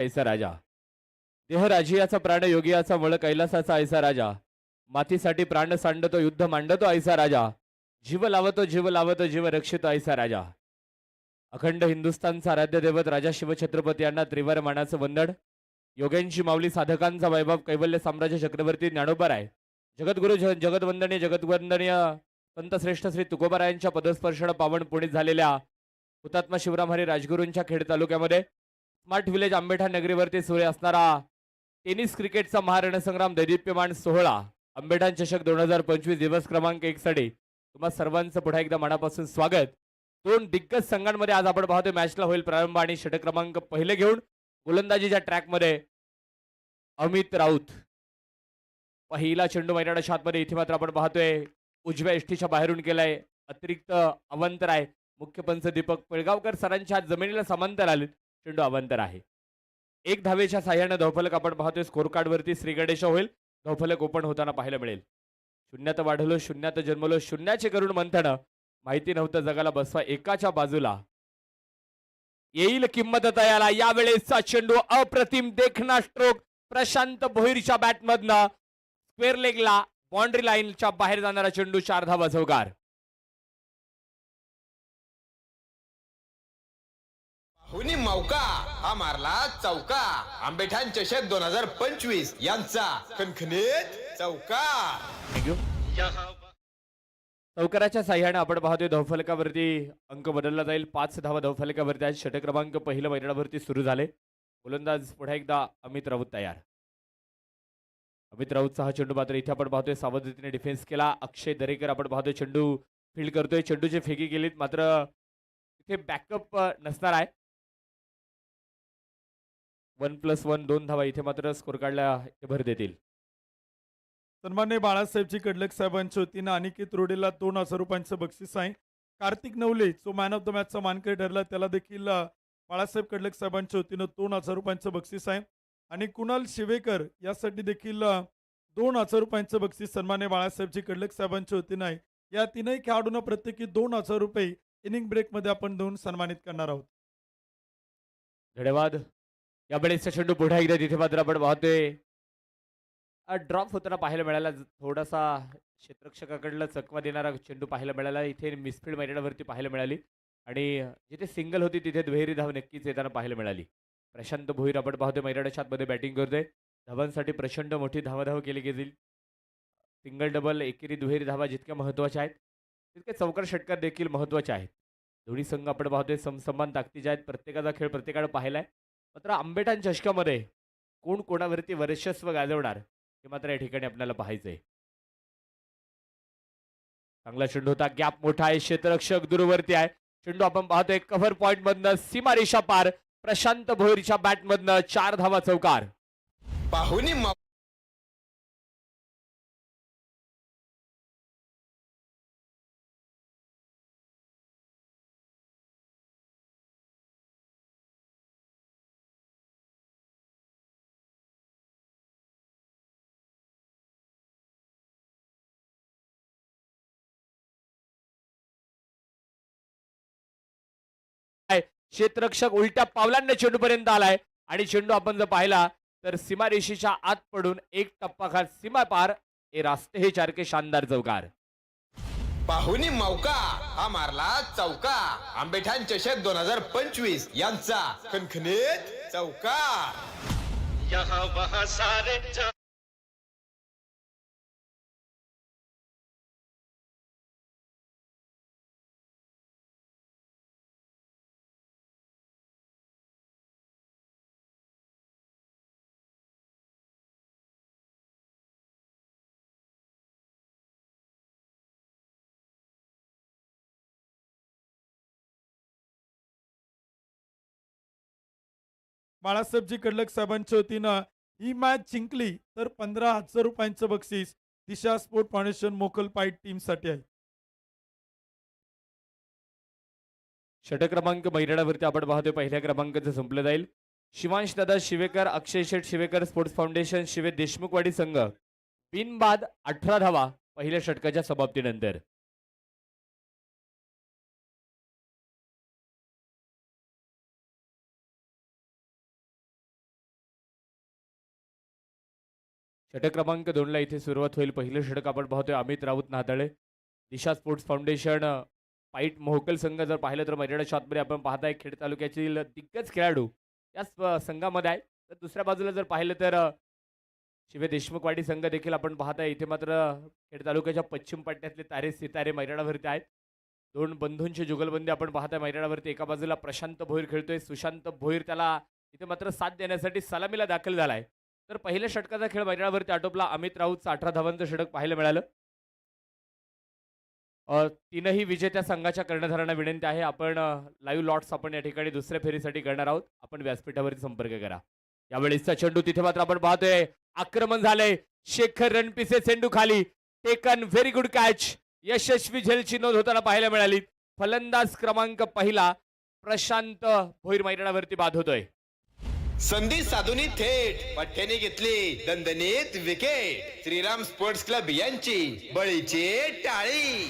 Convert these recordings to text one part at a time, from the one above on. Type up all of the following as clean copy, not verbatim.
ऐसा राजा देह राजियाचा प्राण योगियाचा वळ कैलासाचा ऐसा राजा मातीसाठी प्राण सांडतो युद्ध मांडतो ऐसा राजा जीव लावतो जीव रक्षितो ऐसा राजा अखंड हिंदुस्थानचा आराध्य दैवत राजा शिवछत्रपती यांना त्रिवार मानाचं वंदन योग्यांची माऊली साधकांचा वैभव कैवल्य साम्राज्य चक्रवर्ती ज्ञानोबा आहे जगद्गुरु जगदवंदनीय पंतश्रेष्ठ श्री तुकोबारायांच्या पदस्पर्शाने पावन पुणित झालेल्या हुतात्मा शिवराम राजगुरूंच्या खेड तालुक्यामध्ये स्मार्ट विलेज आंबेठा नगरीवरती सुरू असणारा टेनिस क्रिकेटचा महारणसंग्राम दैदिप्यमान सोहळा आंबेठाण चषक 2025 दिवस क्रमांक 1 साठी तुम्हा सर्वांचं पुन्हा एकदा मनापासून स्वागत। दोन दिग्गज संघांमध्ये आज आपण पाहतोय मॅचला होईल प्रारंभ आणि षटक क्रमांक पहिले घेऊन गोलंदाजीच्या ट्रॅकमध्ये अमित राऊत पहिला चेंडू मैदानाच्या आतमध्ये इथे मात्र आपण पाहतोय उजव्या एष्टीच्या बाहेरून केलाय अतिरिक्त अवंतर आहे मुख्य पंच दीपक पिळगावकर सरांच्या हात जमिनीला समांतर आले चेंडू अवंतर आहे एक धावेच्या साह्याने धावफलक आपण पाहतोय स्कोर कार्ड वरती श्री गणेश होईल धावफलक ओपन होताना पाहायला मिळेल शून्यात वाढलो शून्यात जन्मलो शून्याचे करून मंथन माहिती नव्हतं जगाला बसवा एकाच्या बाजूला येईल किंमत तयाला यावेळेसचा चेंडू अप्रतिम देखना स्ट्रोक प्रशांत भोईरच्या बॅटमधनं स्क्वेअर लेगला बाउंड्री लाईनच्या बाहेर जाणारा चेंडू 4 धावा चौकार हुनी मौका हा मारला चौका आंबेठाण चषक 2025 यांचा खणखणीत चौकार थँक्यू चौकाराच्या साह्याने आपण पाहतोय धावफलकावरती अंक बदलला जाईल 5 धावा धावफलकावरती आज षटक क्रमांक पहिलं मैदानावरती सुरू झाले गोलंदाज पुन्हा एकदा अमित राऊत तयार अमित राऊतचा हा चेंडू मात्र इथे आपण पाहतोय सावधतेने डिफेन्स केला अक्षय दरेकर आपण पाहतोय चेंडू फील्ड करतोय चेंडूचे फेकी गेलीत मात्र इथे बॅकअप नसणार आहे 1+1 2 धावा इथे मात्र स्कोर कार्डला भर देतील सन्मान्य बाळासाहेबजी कडलक साहेबांच्या वतीनं अनिकेत रोडेला 2,000 रुपयांचं बक्षीस आहे कार्तिक नवले जो मॅन ऑफ द मॅचचा मानकरी ठरला त्याला देखील बाळासाहेब कडलक साहेबांच्या वतीनं 2,000 रुपयांचं बक्षीस आहे आणि कुणाल शिवेकर यासाठी देखील 2,000 रुपयांचं बक्षीस सन्मान्य बाळासाहेबजी कडलक साहेबांच्या वतीनं आहे या तीनही खेळाडूंना प्रत्येकी 2,000 रुपये इनिंग ब्रेकमध्ये आपण देऊन सन्मानित करणार आहोत धन्यवाद यावेळेसचा चेंडू पुढे एकदा तिथे मात्र आपण पाहतोय ड्रॉप होताना पाहायला मिळाला थोडासा क्षेत्ररक्षकाकडला चकवा देणारा चेंडू पाहायला मिळाला इथे मिसफील्ड मैदानावरती पाहायला मिळाली आणि जिथे सिंगल होती तिथे दुहेरी धाव नक्कीच येताना पाहायला मिळाली प्रशांत भोईर आपण पाहतोय मैदानाच्या आतमध्ये बॅटिंग करतोय धावांसाठी प्रचंड मोठी धावाधाव केली गेली सिंगल डबल एकेरी दुहेरी धावा जितक्या महत्त्वाच्या आहेत तितके चौकार षटकार देखील महत्त्वाचे आहेत दोन्ही संघ आपण पाहतोय समसमान ताकदीचे आहेत प्रत्येकाचा खेळ प्रत्येकाने पाहिलाय मात्र आंबेठाण चषकामध्ये कोण कोणावरती वर्चस्व गाजवणार हे मात्र या ठिकाणी आपल्याला पाहायचंय चांगला चेंडू होता गॅप मोठा आहे क्षेत्ररक्षक दूरवरती आहे चेंडू आपण पाहतोय कव्हर पॉइंट मधनं सीमा रेषा पार प्रशांत भोईरच्या बॅट मधनं 4 धावा चौकार पाहुनी क्षेत्ररक्षक उलट्या पावलांना चेंडू पर्यंत आलाय आणि चेंडू आपण जर पाहिला तर सीमारेषेच्या आत पडून एक टप्पा खात सीमा पार हे रास्ते हे 4 के शानदार चौकार पाहुनी मौका हा मारला चौका आंबेठाण चषक 2025 यांचा खणखणीत चौकार यहाँ वहाँ सारे बाळासाहेबजी कडलक साहेबांच्या वतीनं ही मॅच जिंकली तर 15,000 रुपयांचं बक्षीस दिशा स्पोर्ट फाउंडेशन मोकल पाईट टीमसाठी आहे षटक क्रमांक मैदानावरती आपण पाहतोय पहिल्या क्रमांकाचं संपलं जाईल शिवांश दादा शिवेकर अक्षय शेठ शिवेकर स्पोर्ट्स फाउंडेशन शिवे देशमुखवाडी संघ बिनबाद 18 धावा पहिल्या षटकाच्या समाप्तीनंतर षटक क्रमांक 2ला इथे सुरुवात होईल. पहिलं षटक आपण पाहतोय अमित राऊत नाताळे. दिशा स्पोर्ट्स फाउंडेशन पाईट मोहकल संघ जर पाहिलं तर मैदानाच्या आतमध्ये आपण पाहताय खेड तालुक्यातील दिग्गज खेळाडू याच संघामध्ये आहे. तर दुसऱ्या बाजूला जर पाहिलं तर शिवे देशमुखवाडी संघ देखील आपण पाहताय. इथे मात्र खेड तालुक्याच्या पश्चिम पट्ट्यातले तारे सितारे मैदानावरती आहेत. दोन बंधूंची जुगलबंदी आपण पाहताय मैदानावरती. एका बाजूला प्रशांत भोईर खेळतोय. सुशांत भोईर त्याला इथे मात्र साथ देण्यासाठी सलामीला दाखल झालाय. तर पहिल्या षटकाचा खेळ मैदानावरती आटोपला. अमित राऊतचं 18 धावांचं षटक पाहायला मिळालं. तीनही विजेत्या संघाच्या कर्णधारांना विनंती आहे आपण लाईव्ह लॉट्स आपण या ठिकाणी दुसऱ्या फेरीसाठी करणार आहोत. आपण व्यासपीठावरती संपर्क करा. यावेळेसचा चेंडू तिथे मात्र आपण पाहतोय आक्रमण झालंय. शेखर रणपिसे चेंडू खाली टेकन. Very good catch. यशस्वी झेलची नोंद होताना पाहायला मिळाली. फलंदाज क्रमांक पहिला प्रशांत भोईर मैदानावरती बाद होतोय. संधी साधुनी थेट पठ्ठ्याने घेतली दणदणीत विकेट. श्रीराम स्पोर्ट्स क्लब यांची बळीची टाळी.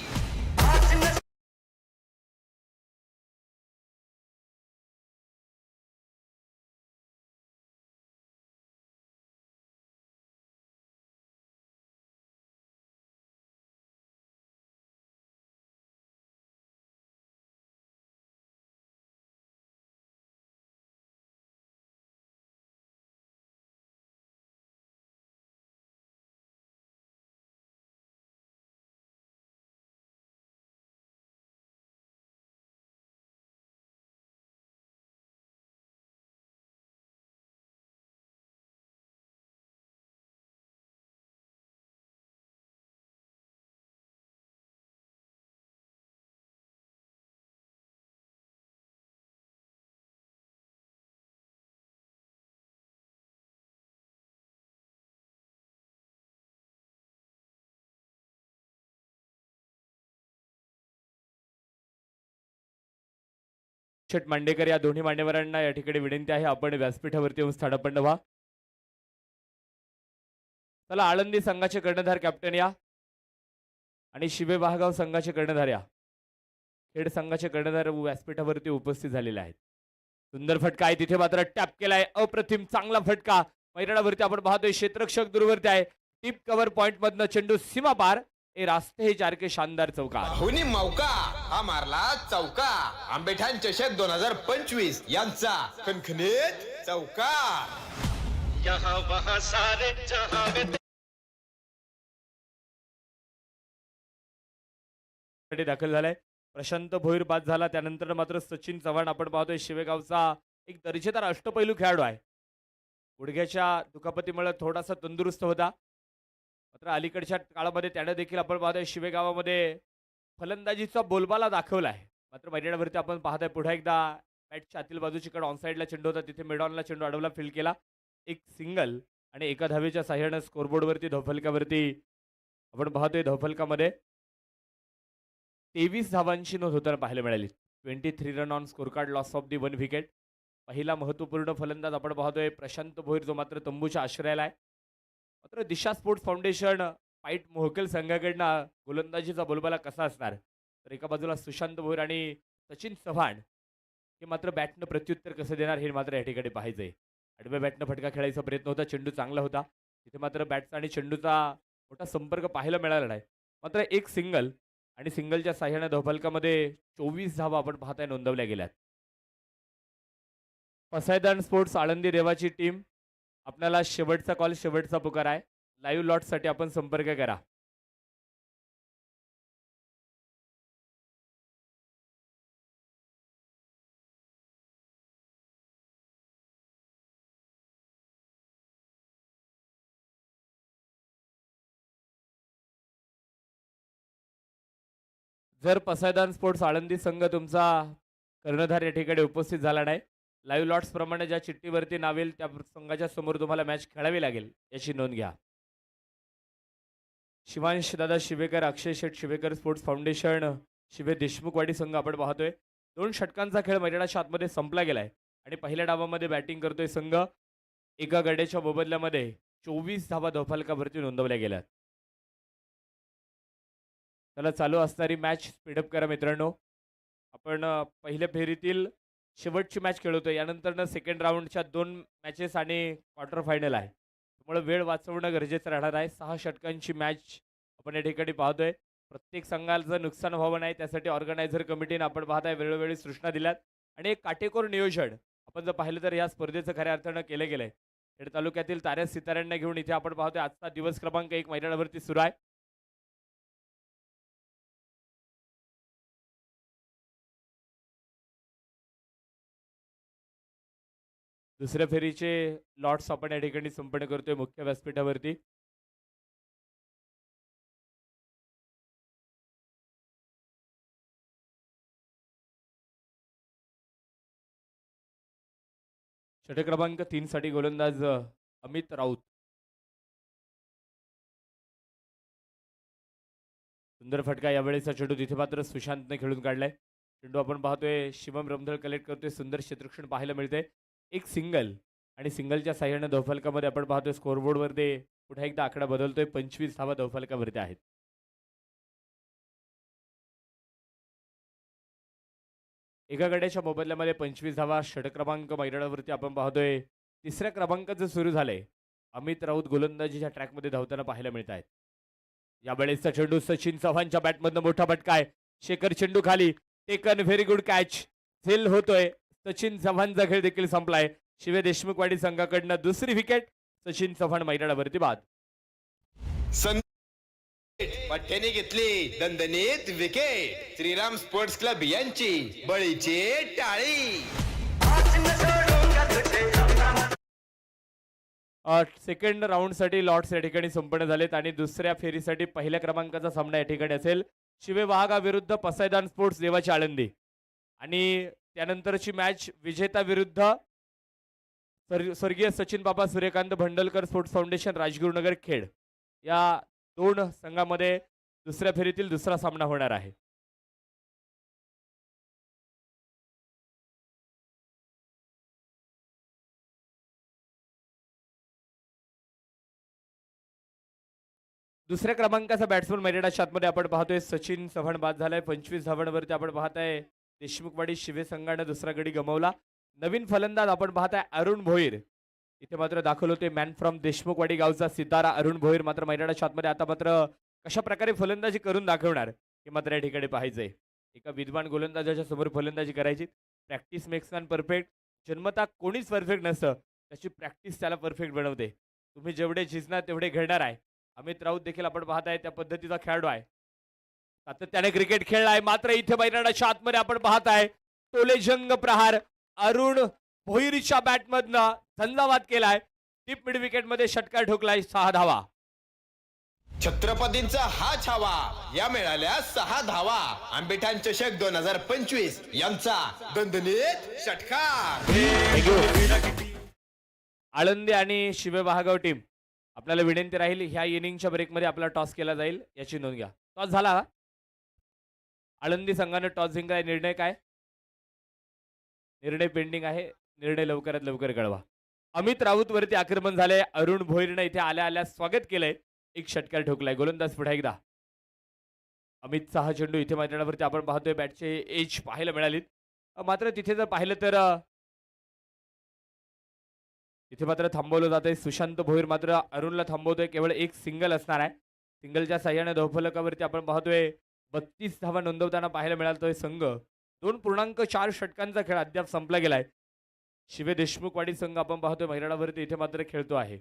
शेठ मांडेकर या दोन्ही मान्यवरांना या ठिकाणी विनंती आहे आपण व्यासपीठावरती येऊन स्थानापन्न व्हा. चला आळंदी संघाचे कर्णधार कॅप्टन या आणि शिवे वाहगाव संघाचे कर्णधार या. खेड संघाचे कर्णधार व्यासपीठावरती उपस्थित झालेले आहेत. सुंदर फटका आहे तिथे मात्र टॅप केलाय. अप्रतिम चांगला फटका मैदानावरती आपण पाहतोय. क्षेत्ररक्षक दूरवरती आहे. टीप कव्हर पॉइंट मधनं चेंडू सीमा पार. ए रास्ते हे चार के शानदार चौकार. पाहुणी मौका हा मारला चौका. आंबेठाण चषक 2025 यांचा खणखणीत चौकार. यहाँ वहाँ सारे जहाँ में साठी दाखल झालाय. प्रशांत भोईर बाद झाला. त्यानंतर मात्र सचिन चव्हाण आपण पाहतोय शिवेगावचा एक दर्जेदार अष्टपैलू खेळाडू आहे. गुडघ्याच्या दुखापतीमुळे थोडासा तंदुरुस्त होता. मात्र अलीकडच्या काळामध्ये त्याने देखील आपण पाहतोय शिवेगावामध्ये फलंदाजीचा बोलबाला दाखवला आहे. मात्र मैदानावरती आपण पाहतोय पुन्हा एकदा बॅटच्या आतील बाजूची कडे ऑनसाईडला चेंडू होता. तिथे मिडॉनला चेंडू अडवला. फील्ड केला. एक सिंगल आणि एका धावेच्या साह्यानं स्कोरबोर्डवरती धावफलकावरती आपण पाहतोय धावफलकामध्ये 23 धावांची नोंद होताना पाहायला मिळाली. 23 run on score card. Loss of the 1 wicket. पहिला महत्त्वपूर्ण फलंदाज आपण पाहतोय प्रशांत भोईर जो मात्र तंबूच्या आश्रयाला आहे. मात्र दिशा स्पोर्ट्स फाउंडेशन पाईट मोहकल संघाकडनं गोलंदाजीचा बोलबाला कसा असणार. तर एका बाजूला सुशांत भोईर आणि सचिन चव्हाण हे मात्र बॅटनं प्रत्युत्तर कसं देणार हे मात्र या ठिकाणी पाहायचंय. आडव्या बॅटनं फटका खेळायचा प्रयत्न होता. चेंडू चांगला होता. तिथे मात्र बॅटचा आणि चेंडूचा मोठा संपर्क पाहायला मिळाला नाही. मात्र एक सिंगल आणि सिंगलच्या साह्याने धावफलकामध्ये 24 धावा आपण पाहताय नोंदवल्या गेल्यात. पसायदान स्पोर्ट्स आळंदी देवाची टीम आपल्याला शेवटचा कॉल शेवटचा पुकार आहे. लाईव्ह लॉटसाठी आपण संपर्क करा. जर पसायदान स्पोर्ट्स आळंदी संघ तुमचा कर्णधार या ठिकाणी उपस्थित झाला नाही, लाईव्ह लॉट्स प्रमाणे ज्या चिठ्ठीवरती नाव येईल त्या संघाच्या समोर तुम्हाला मॅच खेळावी लागेल याची नोंद घ्या. शिवांश दादा शिवेकर, अक्षय शेठ शिवेकर स्पोर्ट्स फाउंडेशन शिवे देशमुखवाडी संघ आपण पाहतोय. 2 षटकांचा खेळ मैदानाच्या आतमध्ये संपला गेलाय आणि पहिल्या डावामध्ये बॅटिंग करतोय संघ. एका गड्याच्या मोबदल्यामध्ये 24 धावा धावफलकावरती नोंदवल्या गेल्यात. त्याला चालू असणारी मॅच स्पीडअप करा मित्रांनो. आपण पहिल्या फेरीतील शेवटची मॅच खेळतोय. यानंतर सेकंड राऊंडच्या 2 मॅचेस आणि क्वार्टर फायनल आहे. त्यामुळे वेळ वाचवणं गरजेचं राहणार आहे. 6 षटकांची मॅच आपण या ठिकाणी पाहतोय. प्रत्येक संघाचं नुकसान व्हावं नाही त्यासाठी ऑर्गनायझर कमिटीने आपण पाहताय वेळोवेळी सूचना दिल्यात आणि एक काटेकोर नियोजन आपण जर पाहिलं तर या स्पर्धेचं खऱ्या अर्थानं केलं गेलंय. खेड तालुक्यातील ताऱ्या सिताऱ्यांना घेऊन इथे आपण पाहतोय आजचा दिवस क्रमांक 1 मैदानावरती सुरू आहे. दुसऱ्या फेरीचे लॉट्स आपण या ठिकाणी संपन्न करतोय मुख्य व्यासपीठावरती. षटक क्रमांक 3 साठी गोलंदाज अमित राऊत. सुंदर फटका यावेळेचा चेंडू तिथे मात्र सुशांतने खेळून काढलाय. चेंडू आपण पाहतोय शिवम रमधळ कलेक्ट करतोय. सुंदर क्षेत्ररक्षण पाहायला मिळते. एक सिंगल आणि सिंगलच्या साह्याने धावफलकामध्ये आपण पाहतोय स्कोरबोर्डवरती पुन्हा एकदा आकडा बदलतोय. 25 धावा धावफलकावरती आहेत. एका गड्याच्या मोबदल्यामध्ये 25 धावा. षटक क्रमांक मैदानावरती आपण पाहतोय तिसऱ्या क्रमांकाचं सुरू झालंय. अमित राऊत गोलंदाजीच्या ट्रॅकमध्ये धावताना पाहायला मिळत आहेत. यावेळेसचा चेंडू सचिन चव्हाणच्या बॅटमधनं मोठा फटका आहे. शेखर चेंडू खाली टेकन व्हेरी गुड कॅच. झेल होतोय. सचिन चव्हाणचा खेळ देखील संपलाय. शिवे देशमुखवाडी संघाकडनं दुसरी विकेट. सचिन चव्हाण मैदानावरती बाद. पठ्ठ्याने घेतली दणदणीत विकेट. श्रीराम स्पोर्ट्स क्लब यांची बळीची टाळी. सेकंड राऊंडसाठी लॉट्स या ठिकाणी संपन्न झालेत आणि दुसऱ्या फेरीसाठी पहिल्या क्रमांकाचा सामना या ठिकाणी असेल. शिवे वाघा विरुद्ध पसायदान स्पोर्ट्स देवाची आळंदी आणि त्यानंतरची मॅच विजेता विरुद्ध स्वर्गीय सचिन बाबा सूर्यकांत भंडलकर स्पोर्ट्स फाउंडेशन राजगुरुनगर खेड या दोन संघामध्ये दुसऱ्या फेरीतील दुसरा सामना होणार आहे. दुसऱ्या क्रमांकाचा बॅट्समन मैदानाच्या आतमध्ये आपण पाहतोय सचिन चव्हाण बाद झालाय. 25 धावांवरती आपण पाहताय देशमुखवाडी शिवे संघाने दुसरा गडी गमावला. नवीन फलंदाज आपण पाहताय अरुण भोईर. इथे मात्र दाखल होते मॅन फ्रॉम देशमुखवाडी गावचा सितारा अरुण भोईर. मात्र मैदानाच्या आतमध्ये आता मात्र कशा प्रकारे फलंदाजी करून दाखवणार हे मात्र या ठिकाणी पाहायचंय. एका विद्वान गोलंदाजाच्या समोर फलंदाजी करायची. Practice makes man perfect. जन्मता कोणीच परफेक्ट नसतं. त्याची प्रॅक्टिस त्याला परफेक्ट बनवते. तुम्ही जेवढे झिजणार तेवढे घडणार आहे. अमित राऊत देखील आपण पाहताय त्या पद्धतीचा खेळाडू आहे. सातत्याने क्रिकेट खेळलाय. मात्र इथे मैदानाच्या आतमध्ये आपण पाहताय टोलेजंग प्रहार अरुण भोईरच्या बॅटमधनं झंझावात केलाय. टीप मिड विकेट मध्ये षटकार ठोकलाय. 6 धावा. छत्रपतींचा हा छावा. या मिळाल्या 6 धावा. आंबेठाण चषक 2025 यांचा दणदणीत षटकार. आळंदी आणि शिवे महागाव टीम आपल्याला विनंती राहील ह्या इनिंगच्या ब्रेकमध्ये आपला टॉस केला जाईल याची नोंद घ्या. टॉस झाला. आळंदी संघाने टॉस जिंकलाय. निर्णय काय? निर्णय पेंडिंग आहे. निर्णय लवकरात लवकर कळवा. अमित राऊत वरती आक्रमण झाले. अरुण भोईरने इथे आल्या आल्या स्वागत केलंय. एक षटकार ठोकलाय. गोलंदाज पुढे एकदा अमितचा हा चेंडू इथे मैदानावरती आपण पाहतोय बॅटचे एज पाहायला मिळालीत. मात्र तिथे जर पाहिलं तर इथे मात्र थांबवलं जात आहे. सुशांत भोईर मात्र अरुणला थांबवतोय. केवळ एक सिंगल असणार आहे. सिंगलच्या साह्याने धावफलकावरती आपण पाहतोय 32 धावा नोंदवताना पाहायला मिळालतोय संघ. 2.4 षटकांचा खेळ अद्याप संपला गेलाय. शिवे देशमुखवाडी संघ आपण पाहतोय मैदानावरती इथे मात्र खेळतो आहे.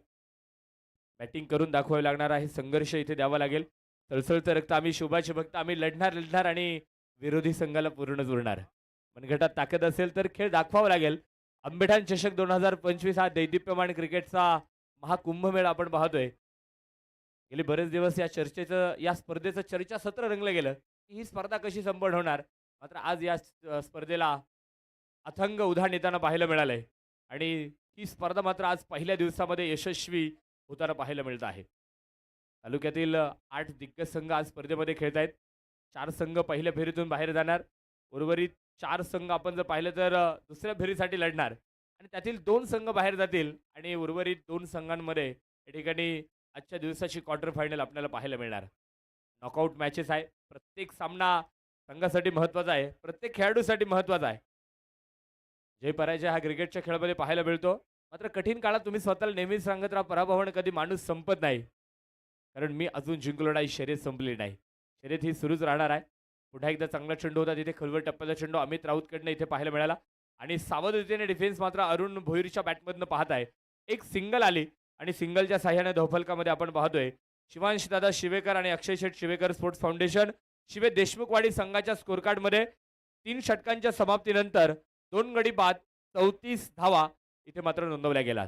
बॅटिंग करून दाखवावे लागणार आहे. संघर्ष इथे द्यावा लागेल. सळसळचं रक्त आम्ही शुभाचे भक्त. आम्ही लढणार आणि विरोधी संघाला पूर्ण जुळणार. मनगटात ताकद असेल तर खेळ दाखवावा लागेल. आंबेठाण चषक 2025 हा दैदिप्यमान क्रिकेटचा महाकुंभमेळा आपण पाहतोय. गेले बरेच दिवस या स्पर्धेचं चर्चासत्र रंगलं गेलं की ही स्पर्धा कशी संपन्न होणार. मात्र आज या स्पर्धेला अथंग उधाण येताना पाहायला मिळालंय आणि ही स्पर्धा मात्र आज पहिल्या दिवसामध्ये यशस्वी होताना पाहायला मिळत आहे. तालुक्यातील 8 दिग्गज संघ आज स्पर्धेमध्ये खेळत आहेत. 4 संघ पहिल्या फेरीतून बाहेर जाणार. उर्वरित 4 संघ आपण जर पाहिलं तर दुसऱ्या फेरीसाठी लढणार आणि त्यातील 2 संघ बाहेर जातील आणि उर्वरित 2 संघांमध्ये या ठिकाणी आजच्या दिवसाची क्वार्टर फायनल आपल्याला पाहायला मिळणार. नॉकआउट मॅचेस आहे. प्रत्येक सामना संघासाठी महत्त्वाचा आहे. प्रत्येक खेळाडूसाठी महत्त्वाचा आहे. जय पराजय हा क्रिकेटच्या खेळामध्ये पाहायला मिळतो. मात्र कठीण काळात तुम्ही स्वतःला नेहमीच सांगत राहा, पराभवाने कधी माणूस संपत नाही. कारण मी अजून जिंकलो नाही, शर्यत संपली नाही. शर्यत ही सुरूच राहणार आहे. पुन्हा एकदा चांगला चेंडू होता तिथे, खोलवर टप्प्याचा चेंडू अमित राऊतकडनं इथे पाहायला मिळाला आणि सावधतेने डिफेन्स मात्र अरुण भोईरच्या बॅटमधनं पाहत आहे. एक सिंगल आली आणि सिंगलच्या साह्याने धावफलकामध्ये आपण पाहतोय शिवांश दादा शिवेकर आणि अक्षय शेठ शिवेकर स्पोर्ट्स फाउंडेशन शिवे देशमुखवाडी संघाच्या स्कोरकार्डमध्ये 3 षटकांच्या समाप्तीनंतर 2 गडी बाद 34 धावा इथे मात्र नोंदवल्या गेलात.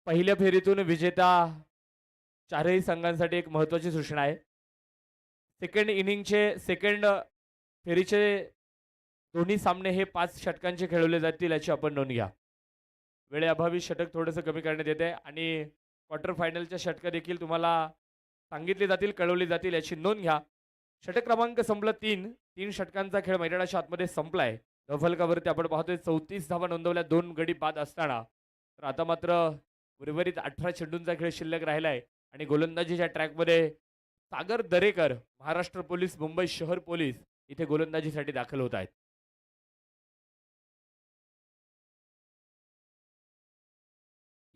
पहिल्या फेरीतून विजेता चारही संघांसाठी एक महत्त्वाची सूचना आहे. सेकंड फेरीचे दोन्ही सामने हे 5 षटकांचे खेळवले जातील याची आपण नोंद घ्या. वेळेअभावी षटक थोडंसं कमी करण्यात येते आणि क्वार्टर फायनलच्या षटकं देखील तुम्हाला सांगितली जातील, कळवली जातील याची नोंद घ्या. षटक क्रमांक संपलं 3 षटकांचा खेळ मैदानाच्या आतमध्ये संपलाय. धावफलकावरती आपण पाहतोय 34 धावा नोंदवल्या 2 गडी बाद असताना. तर आता मात्र उर्वरित 18 चेंडूंचा खेळ शिल्लक राहिलाय आणि गोलंदाजीच्या ट्रॅकमध्ये सागर दरेकर महाराष्ट्र पोलीस मुंबई शहर पोलीस इथे गोलंदाजीसाठी दाखल होत आहेत.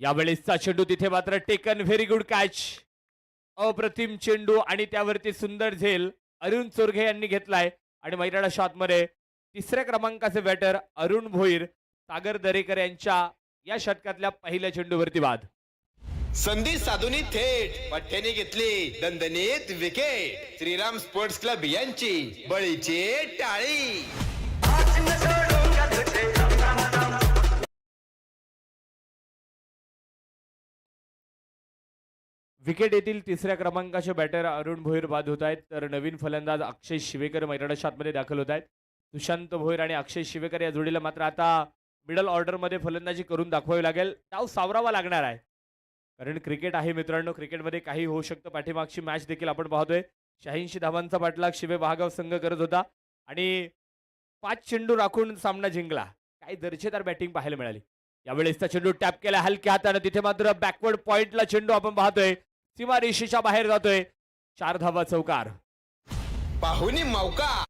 यावेळेसचा चेंडू तिथे मात्र टेकन, व्हेरी गुड कॅच, अप्रतिम चेंडू आणि त्यावरती सुंदर झेल अरुण चोरघे यांनी घेतलाय आणि मैदानाच्या आतमध्ये 3ऱ्या क्रमांकाचे बॅटर अरुण भोईर सागर दरेकर यांच्या या षटकातल्या पहिल्या चेंडूवरती बाद. संधी साधून थेट पठ्ठ्याने घेतली दणदणीत विकेट. श्रीराम स्पोर्ट्स क्लब यांची बळीची टाळी. विकेट येथील 3ऱ्या क्रमांकाचे बॅटर अरुण भोईर बाद होत आहेत. तर नवीन फलंदाज अक्षय शिवेकर मैदानाच्या आतमध्ये दाखल होत आहेत. सुशांत भोईर आणि अक्षय शिवेकर या जोडीला मात्र आता मिडल ऑर्डरमध्ये फलंदाजी करून दाखवावी लागेल. डाव सावरावा लागणार आहे कारण क्रिकेट आहे मित्रांनो, क्रिकेटमध्ये काही होऊ शकतं. पाठीमागची मॅच देखील आपण पाहतोय 86 धावांचा पाठलाग शिवे महागाव संघ करत होता आणि 5 चेंडू राखून सामना जिंकला. काही दर्जेदार बॅटिंग पाहायला मिळाली. यावेळेसचा चेंडू टॅप केला हलक्या हाताने, तिथे मात्र बॅकवर्ड पॉइंटला चेंडू आपण पाहतोय सीमा रेषेच्या बाहेर जातोय. 4 धावा चौकार. पाहुणी मौका.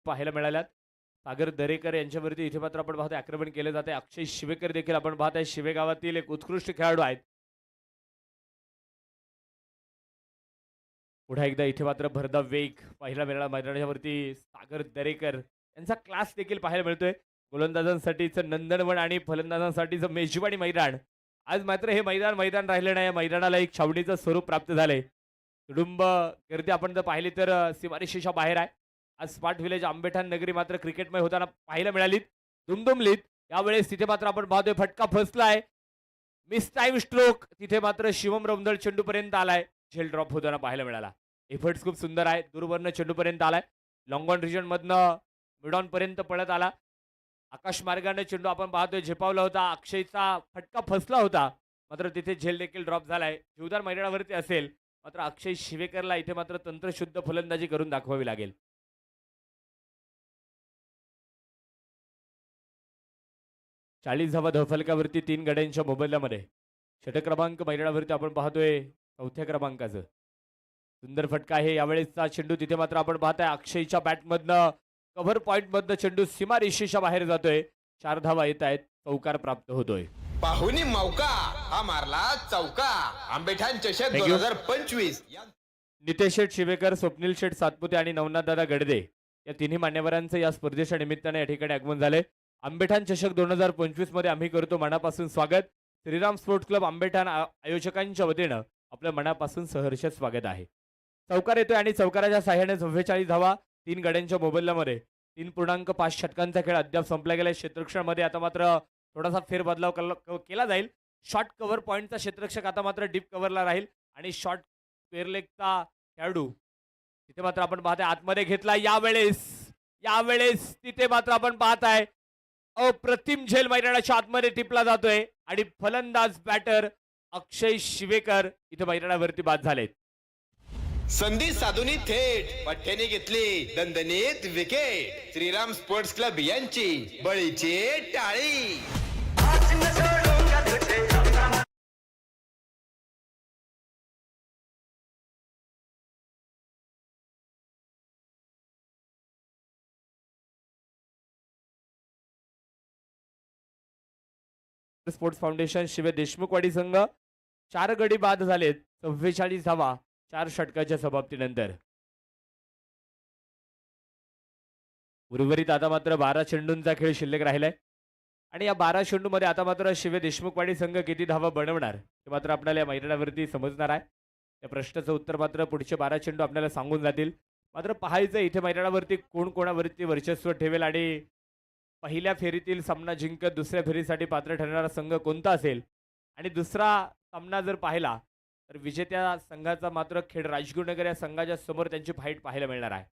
पाहायला मिळाल्यात. सागर दरेकर यांच्यावरती इथे मात्र आपण पाहतोय आक्रमण केले जाते. अक्षय शिवेकर देखील आपण पाहताय शिवेगावातील एक उत्कृष्ट खेळाडू आहेत. पुन्हा एकदा इथे मात्र भरधाव वेग पाहायला मिळाला मैदानावरती. सागर दरेकर यांचा क्लास देखील पाहायला मिळतोय. गोलंदाजांसाठीचं नंदनवन आणि फलंदाजांसाठीचं मेजवानी मैदान. आज मात्र हे मैदान राहिलं नाही. या मैदानाला एक छावणीचं स्वरूप प्राप्त झालंय. कुटुंब गर्दी आपण जर पाहिली तर सीमारेषेच्या बाहेर आहे. आज स्मार्ट विलेज आंबेठाण नगरी मात्र क्रिकेटमय होताना पाहायला मिळालीत, दुमदुमलीत. यावेळेस तिथे मात्र आपण पाहतोय फटका फसलाय, मिस टाइम स्ट्रोक. तिथे मात्र शिवम रमदळ चेंडूपर्यंत आलाय, झेल ड्रॉप होताना पाहायला मिळाला. एफर्ट्स खूप सुंदर आहे. दूरवरनं चेंडूपर्यंत आलाय, लॉंग ऑन रिजन मधनं मिड ऑन पर्यंत पळत आला. आकाश मार्गाने चेंडू आपण पाहतोय झेपावला होता. अक्षयचा फटका फसला होता, मात्र तिथे झेल देखील ड्रॉप झालाय. जीवदार मैदानावरती असेल, मात्र अक्षय शिवेकरला इथे मात्र तंत्रशुद्ध फलंदाजी करून दाखवावी लागेल. 40 धावा धावफलकावरती 3 गड्यांच्या मोबदल्यामध्ये. षटक क्रमांक मैदानावरती आपण पाहतोय 4थ्या क्रमांकाचं. सुंदर फटका आहे. यावेळेसचा चेंडू तिथे मात्र आपण पाहताय अक्षयच्या बॅटमधनं कव्हर पॉइंट मधनं चेंडू सीमा रेषेच्या बाहेर जातोय. 4 धावा येत आहेत, चौकार प्राप्त होतोय. पाहुणी मौका हा मारला चौका. आंबेठाण चषक 2025. नितेश शेठ शिवेकर, स्वप्नील शेठ सातपुते आणि नवनाथदादा गडदे या तिन्ही मान्यवरांचं या स्पर्धेच्या निमित्ताने या ठिकाणी आगमन झाले. आंबेठाण चषक 2025 मध्ये आम्ही करतो मनापासून स्वागत. श्रीराम स्पोर्ट्स क्लब आंबेठाण आयोजकांच्या वतीनं आपलं मनापासून सहर्ष स्वागत आहे. चौकार येतोय आणि चौकाराच्या साह्याने 44 धावा 3 गड्यांच्या मोबदल्यामध्ये. 3.5 षटकांचा खेळ अद्याप संपला गेलाय. क्षेत्ररक्षणामध्ये आता मात्र थोडासा फेरबदलाव केला जाईल. शॉर्ट कव्हर पॉईंटचा क्षेत्ररक्षक आता मात्र डीप कव्हरला राहील आणि शॉर्ट पेअरलेगचा खेळाडू तिथे मात्र आपण पाहताय आतमध्ये घेतला. यावेळेस तिथे मात्र आपण पाहताय अप्रतिम झेल मैदानाच्या आतमध्ये टिपला जातोय आणि फलंदाज बॅटर अक्षय शिवेकर इथे मैदानावरती बाद झालेत. संधी साधूनी थेट पठ्ठ्याने घेतली दणदणीत विकेट. श्रीराम स्पोर्ट्स क्लब यांची बळीची टाळी. स्पोर्ट्स फाउंडेशन शिवे देशमुखवाडी संघ 4 गडी बाद झालेत. 44 धावा 4 षटकाच्या समाप्तीनंतर. उर्वरित आता मात्र 12 चेंडूंचा खेळ शिल्लक राहिलाय आणि या 12 चेंडूमध्ये आता मात्र शिवे देशमुखवाडी संघ किती धावा बनवणार ते मात्र आपल्याला या मैदानावरती समजणार आहे. या प्रश्नाचं उत्तर मात्र पुढचे 12 चेंडू आपल्याला सांगून जातील. मात्र पाहायचं इथे मैदानावरती कोण कोणावरती वर्चस्व ठेवेल आणि पहिल्या फेरीतील सामना जिंकत दुसऱ्या फेरीसाठी पात्र ठरणारा संघ कोणता असेल आणि दुसरा सामना जर पाहिला तर विजेत्या संघाचा मात्र खेड राजगुरुनगर या संघाच्या समोर त्यांची फाईट पाहायला मिळणार आहे.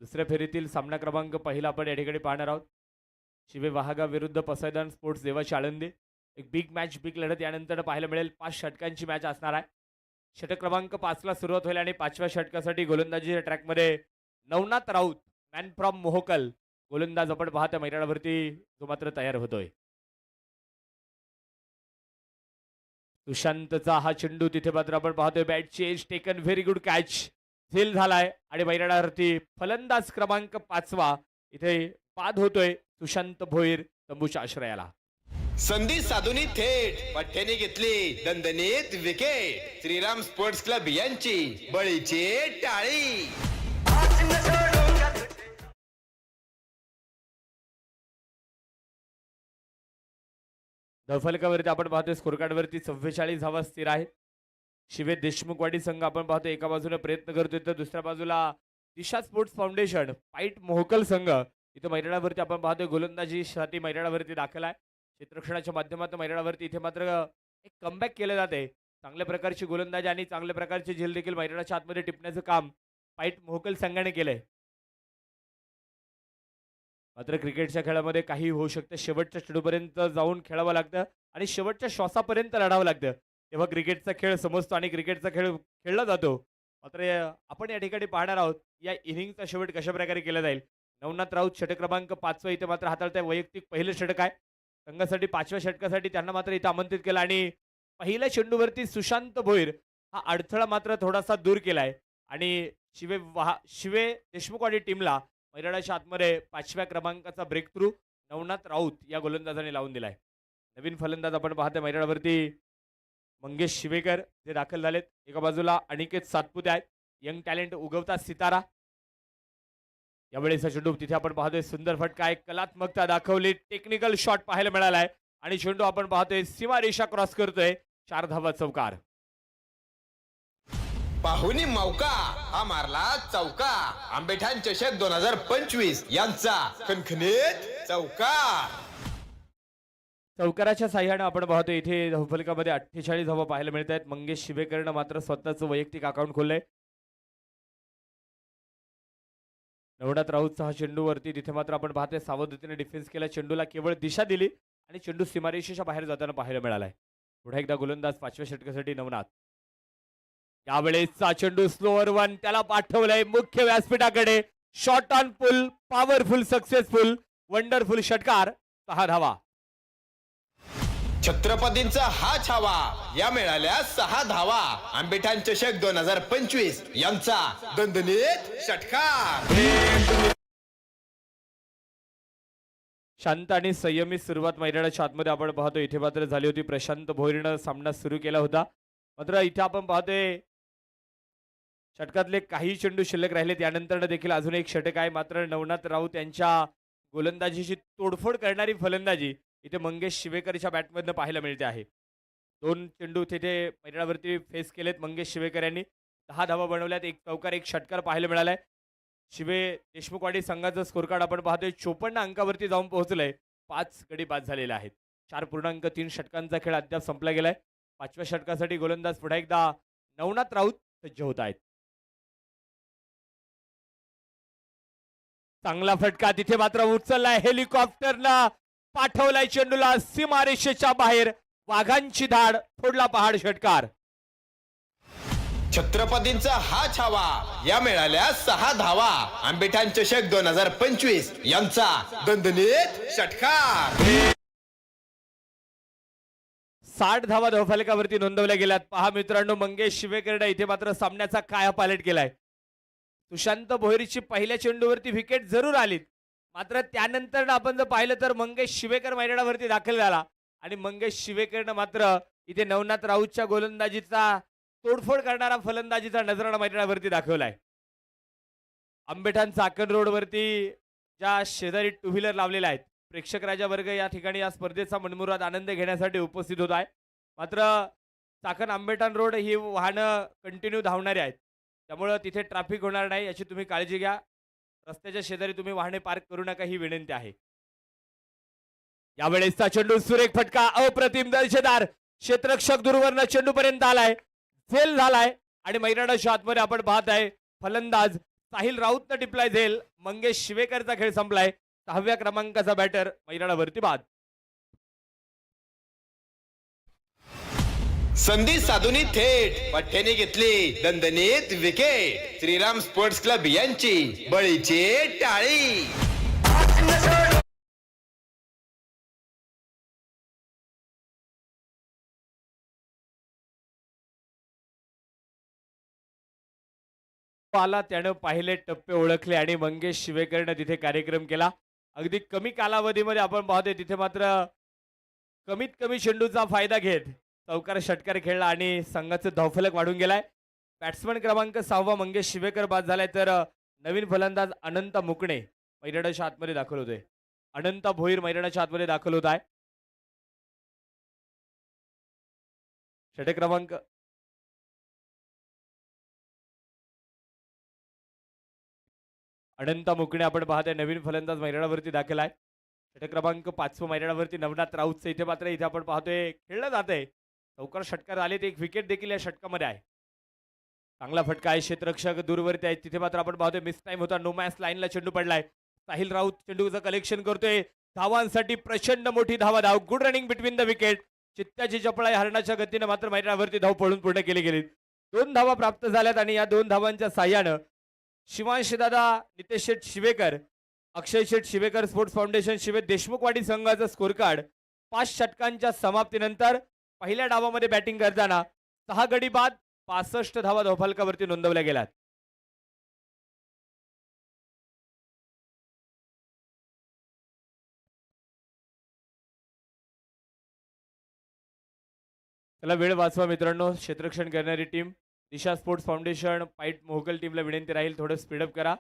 दुसऱ्या फेरीतील सामना क्रमांक पहिला आपण या ठिकाणी पाहणार आहोत. शिवे वाहागा विरुद्ध पसैदान स्पोर्ट्स देवाची आळंदी. एक बिग मॅच बिग लढत यानंतर पाहायला मिळेल. 5 षटकांची मॅच असणार आहे. षटक क्रमांक 5 ला सुरुवात होईल आणि 5व्या षटकासाठी गोलंदाजी ट्रॅकमध्ये नवनाथ राऊत मॅन फ्रॉम मोहोकल गोलंदाज आपण पाहता मैदानावरती जो मात्र तयार होतोय. सुशांतचा हा चेंडू तिथे मात्र आपण पाहतोय बॅटची edge taken very good catch झेल झालाय आणि मैदानावरती फलंदाज क्रमांक 5वा इथे बाद होतोय सुशांत भोईर तंबूच्या आश्रयाला. संधी साधूनी थेट पठ्ठ्याने घेतली दणदणीत विकेट. श्रीराम स्पोर्ट्स क्लब यांची बळीची टाळी. धफलकावरती आपण पाहतोय स्कोर कार्डवरती 44 धावा स्थिर आहेत. शिवे देशमुखवाडी संघ आपण पाहतोय एका बाजूने प्रयत्न करतोय तर दुसऱ्या बाजूला दिशा स्पोर्ट्स फाउंडेशन पाईट मोहोकल संघ इथे मैदानावरती आपण पाहतोय गोलंदाजीसाठी मैदानावरती दाखल आहे. क्षेत्ररक्षणाच्या माध्यमातून मैदानावरती इथे मात्र एक कमबॅक केलं जाते. चांगल्या प्रकारची गोलंदाजी आणि चांगल्या प्रकारची झेल देखील मैदानाच्या आतमध्ये टिपण्याचं काम पाईट मोहोकल संघाने केलंय. मात्र क्रिकेटच्या खेळामध्ये काही होऊ शकतं. शेवटच्या चेंडूपर्यंत जाऊन खेळावं लागतं आणि शेवटच्या श्वासापर्यंत लढावं लागतं. तेव्हा क्रिकेटचा खेळ समजतो आणि क्रिकेटचा खेळ खेळला जातो. मात्र आपण या ठिकाणी पाहणार आहोत या इनिंगचा शेवट कशा प्रकारे केला जाईल. नवनाथ राऊत षटक क्रमांक 5 इथे मात्र हाताळताय. वैयक्तिक पहिलं षटक आहे संघासाठी. 5व्या षटकासाठी त्यांना मात्र इथे आमंत्रित केलं आणि पहिल्या चेंडूवरती सुशांत भोईर हा अडथळा मात्र थोडासा दूर केलाय आणि शिवे देशमुखवाडी टीमला मैदानाच्या आतमध्ये 5व्या क्रमांकाचा ब्रेक थ्रू नवनाथ राऊत या गोलंदाजाने लावून दिलाय. नवीन फलंदाज आपण पाहतोय मैदानावरती मंगेश शिवेकर जे दाखल झालेत. एका बाजूला अनिकेत सातपुते आहेत यंग टॅलेंट उगवता सितारा. यावेळेस चेंडू तिथे आपण पाहतोय सुंदर फटका एक कलात्मकता दाखवली. टेक्निकल शॉट पाहायला मिळालाय आणि चेंडू आपण पाहतोय सीमा रेषा क्रॉस करतोय. 4 धावा चौकार. पाहुणी मौका हा मारला चौका. आंबेठाण चषक 2025 यांचा खणखणीत चौकार. चौकाराच्या साह्याने आपण पाहतोय इथे धावफलकामध्ये 48 धावा पाहायला मिळत आहेत. मंगेश शिवेकरनं मात्र स्वतःचं वैयक्तिक अकाउंट खोललंय. नवनाथ राऊतचा हा चेंडूवरती तिथे मात्र आपण पाहतोय सावधतेने डिफेन्स केला. चेंडूला केवळ दिशा दिली आणि चेंडू सीमारेषेच्या बाहेर जाताना पाहायला मिळालाय. पुढे एकदा गोलंदाज 5व्या षटकासाठी नवनाथ. यावेळेसचा चेंडू स्लोअर वन त्याला पाठवलंय मुख्य व्यासपीठाकडे. Shot on pull powerful successful wonderful षटकार. 6 धावा. छत्रपतींचा हा छावा या मिळाल्या 6 धावा. आंबेठाण चषक 2025 यांचा दणदणीत षटकार. शांत आणि संयमित सुरुवात मैदानाच्या आतमध्ये आपण पाहतो इथे मात्र झाली होती. प्रशांत भोईरनं सामना सुरू केला होता. मात्र इथे आपण पाहतोय षटकातले काही चेंडू शिल्लक राहिले. त्यानंतर देखील अजून एक षटक आहे. मात्र नवनाथ राऊत यांच्या गोलंदाजीची तोडफोड करणारी फलंदाजी इथे मंगेश शिवेकरच्या बॅटमधनं पाहायला मिळते आहे. 2 चेंडू तिथे मैदानावरती फेस केलेत मंगेश शिवेकर यांनी. 10 धावा बनवल्यात. एक चौकार एक षटकार पाहायला मिळालाय. शिवे देशमुखवाडी संघाचं स्कोर कार्ड आपण पाहतोय 54 अंकावरती जाऊन पोहोचलंय. 5 गडी बाद झालेले आहेत. 4.3 षटकांचा खेळ अद्याप संपला गेलाय. 5व्या षटकासाठी गोलंदाज पुन्हा एकदा नवनाथ राऊत सज्ज होत आहेत. चांगला फटका तिथे मात्र उचललाय. हेलिकॉप्टरनं पाठवलाय चेंडूला सीमारेषेच्या बाहेर. वाघांची धाड फोडला पहाड षटकार. छत्रपतींचा हा छावा या मिळाल्या 6 धावा. आंबेठाण चषक 2025 यांचा दणदणीत षटकार. 60 धावा धावफलकावरती नोंदवल्या गेल्यात. पहा मित्रांनो, मंगेश शिवेकरने इथे मात्र सामन्याचा काया पालट केलाय. सुशांत भोईरची पहिल्या चेंडूवरती विकेट जरूर आलीत, मात्र त्यानंतर आपण जर पाहिलं तर मंगेश शिवेकर मैदानावरती दाखल झाला आणि मंगेश शिवेकरनं मात्र इथे नवनाथ राऊतच्या गोलंदाजीचा तोडफोड करणारा फलंदाजीचा नजराणा मैदानावरती दाखवलाय. आंबेठाण चाकण रोडवरती ज्या शेजारी टू व्हीलर लावलेल्या आहेत, प्रेक्षक राजा वर्ग या ठिकाणी या स्पर्धेचा मनमुराद आनंद घेण्यासाठी उपस्थित होत आहे. मात्र चाकण आंबेठाण रोड ही वाहनं कंटिन्यू धावणारी आहेत, त्यामुळं तिथे ट्रॅफिक होणार नाही याची तुम्ही काळजी घ्या. रस्त्याच्या शेजारी तुम्ही वाहने पार्क करू नका ही विनंती आहे. यावेळेसचा चेंडू सुरेख फटका, अप्रतिम दर्शदार क्षेत्ररक्षक दूरवरनं चेंडू पर्यंत आलाय, झेल झालाय आणि मैदानाच्या आतमध्ये आपण पाहत आहे फलंदाज साहिल राऊतनं टिपलाय झेल. मंगेश शिवेकरचा खेळ संपलाय. 6व्या क्रमांकाचा बॅटर मैदानावरती बाद. संधी साधुनी थेट पठ्ठ्याने घेतली दणदणीत विकेट. श्रीराम स्पोर्ट्स क्लब यांची बळीची टाळी. आला त्यानं पाहिले टप्पे ओळखले आणि मंगेश शिवेकरनं तिथे कार्यक्रम केला. अगदी कमी कालावधीमध्ये आपण पाहतोय तिथे मात्र कमीत कमी चेंडूचा फायदा घेत चौकार षटकार खेळला आणि संघाचं धावफलक वाढून गेलाय. बॅट्समन क्रमांक 6 मंगेश शिवेकर बाद झालाय, तर नवीन फलंदाज अनंत मुकणे मैदानाच्या आतमध्ये दाखल होतोय. अनंत भोईर मैदानाच्या आतमध्ये दाखल होत आहे. षटक क्रमांक अनंत मुकणे आपण पाहताय नवीन फलंदाज मैदानावरती दाखल आहे. षटक क्रमांक 5 मैदानावरती नवनाथ राऊतचं इथे मात्र इथे आपण पाहतोय खेळलं जात आहे. चौकार षटकार आले, एक विकेट देखील या षटकामध्ये आहे. चांगला फटका आहे, क्षेत्ररक्षक दूरवरती आहे. तिथे मात्र आपण पाहतोय मिस टाइम होता, नो मॅच लाईनला चेंडू पडलाय. साहिल राऊत चेंडूचं कलेक्शन करतोय. धावांसाठी प्रचंड मोठी धाव. Good running between the wicket. चित्त्याची चपळाई हरणाच्या गतीनं मात्र मैदानावरती धाव पळून पूर्ण केली गेली. 2 धावा प्राप्त झाल्यात आणि या 2 धावांच्या साह्यानं शिवांश दादा नितेश शेठ शिवेकर, अक्षय शेठ शिवेकर स्पोर्ट्स फाउंडेशन शिवे देशमुखवाडी संघाचं स्कोर कार्ड 5 षटकांच्या समाप्तीनंतर पहिल्या डावामध्ये बॅटिंग करताना 6 गडी बाद 65 धावा धावफलकावरती नोंदवल्या गेल्यात. चला वेळ वाचवा मित्रांनो. क्षेत्ररक्षण करणारी टीम दिशा स्पोर्ट्स फाउंडेशन पाईट मोहकल टीमला विनंती राहील थोडं स्पीडअप करा.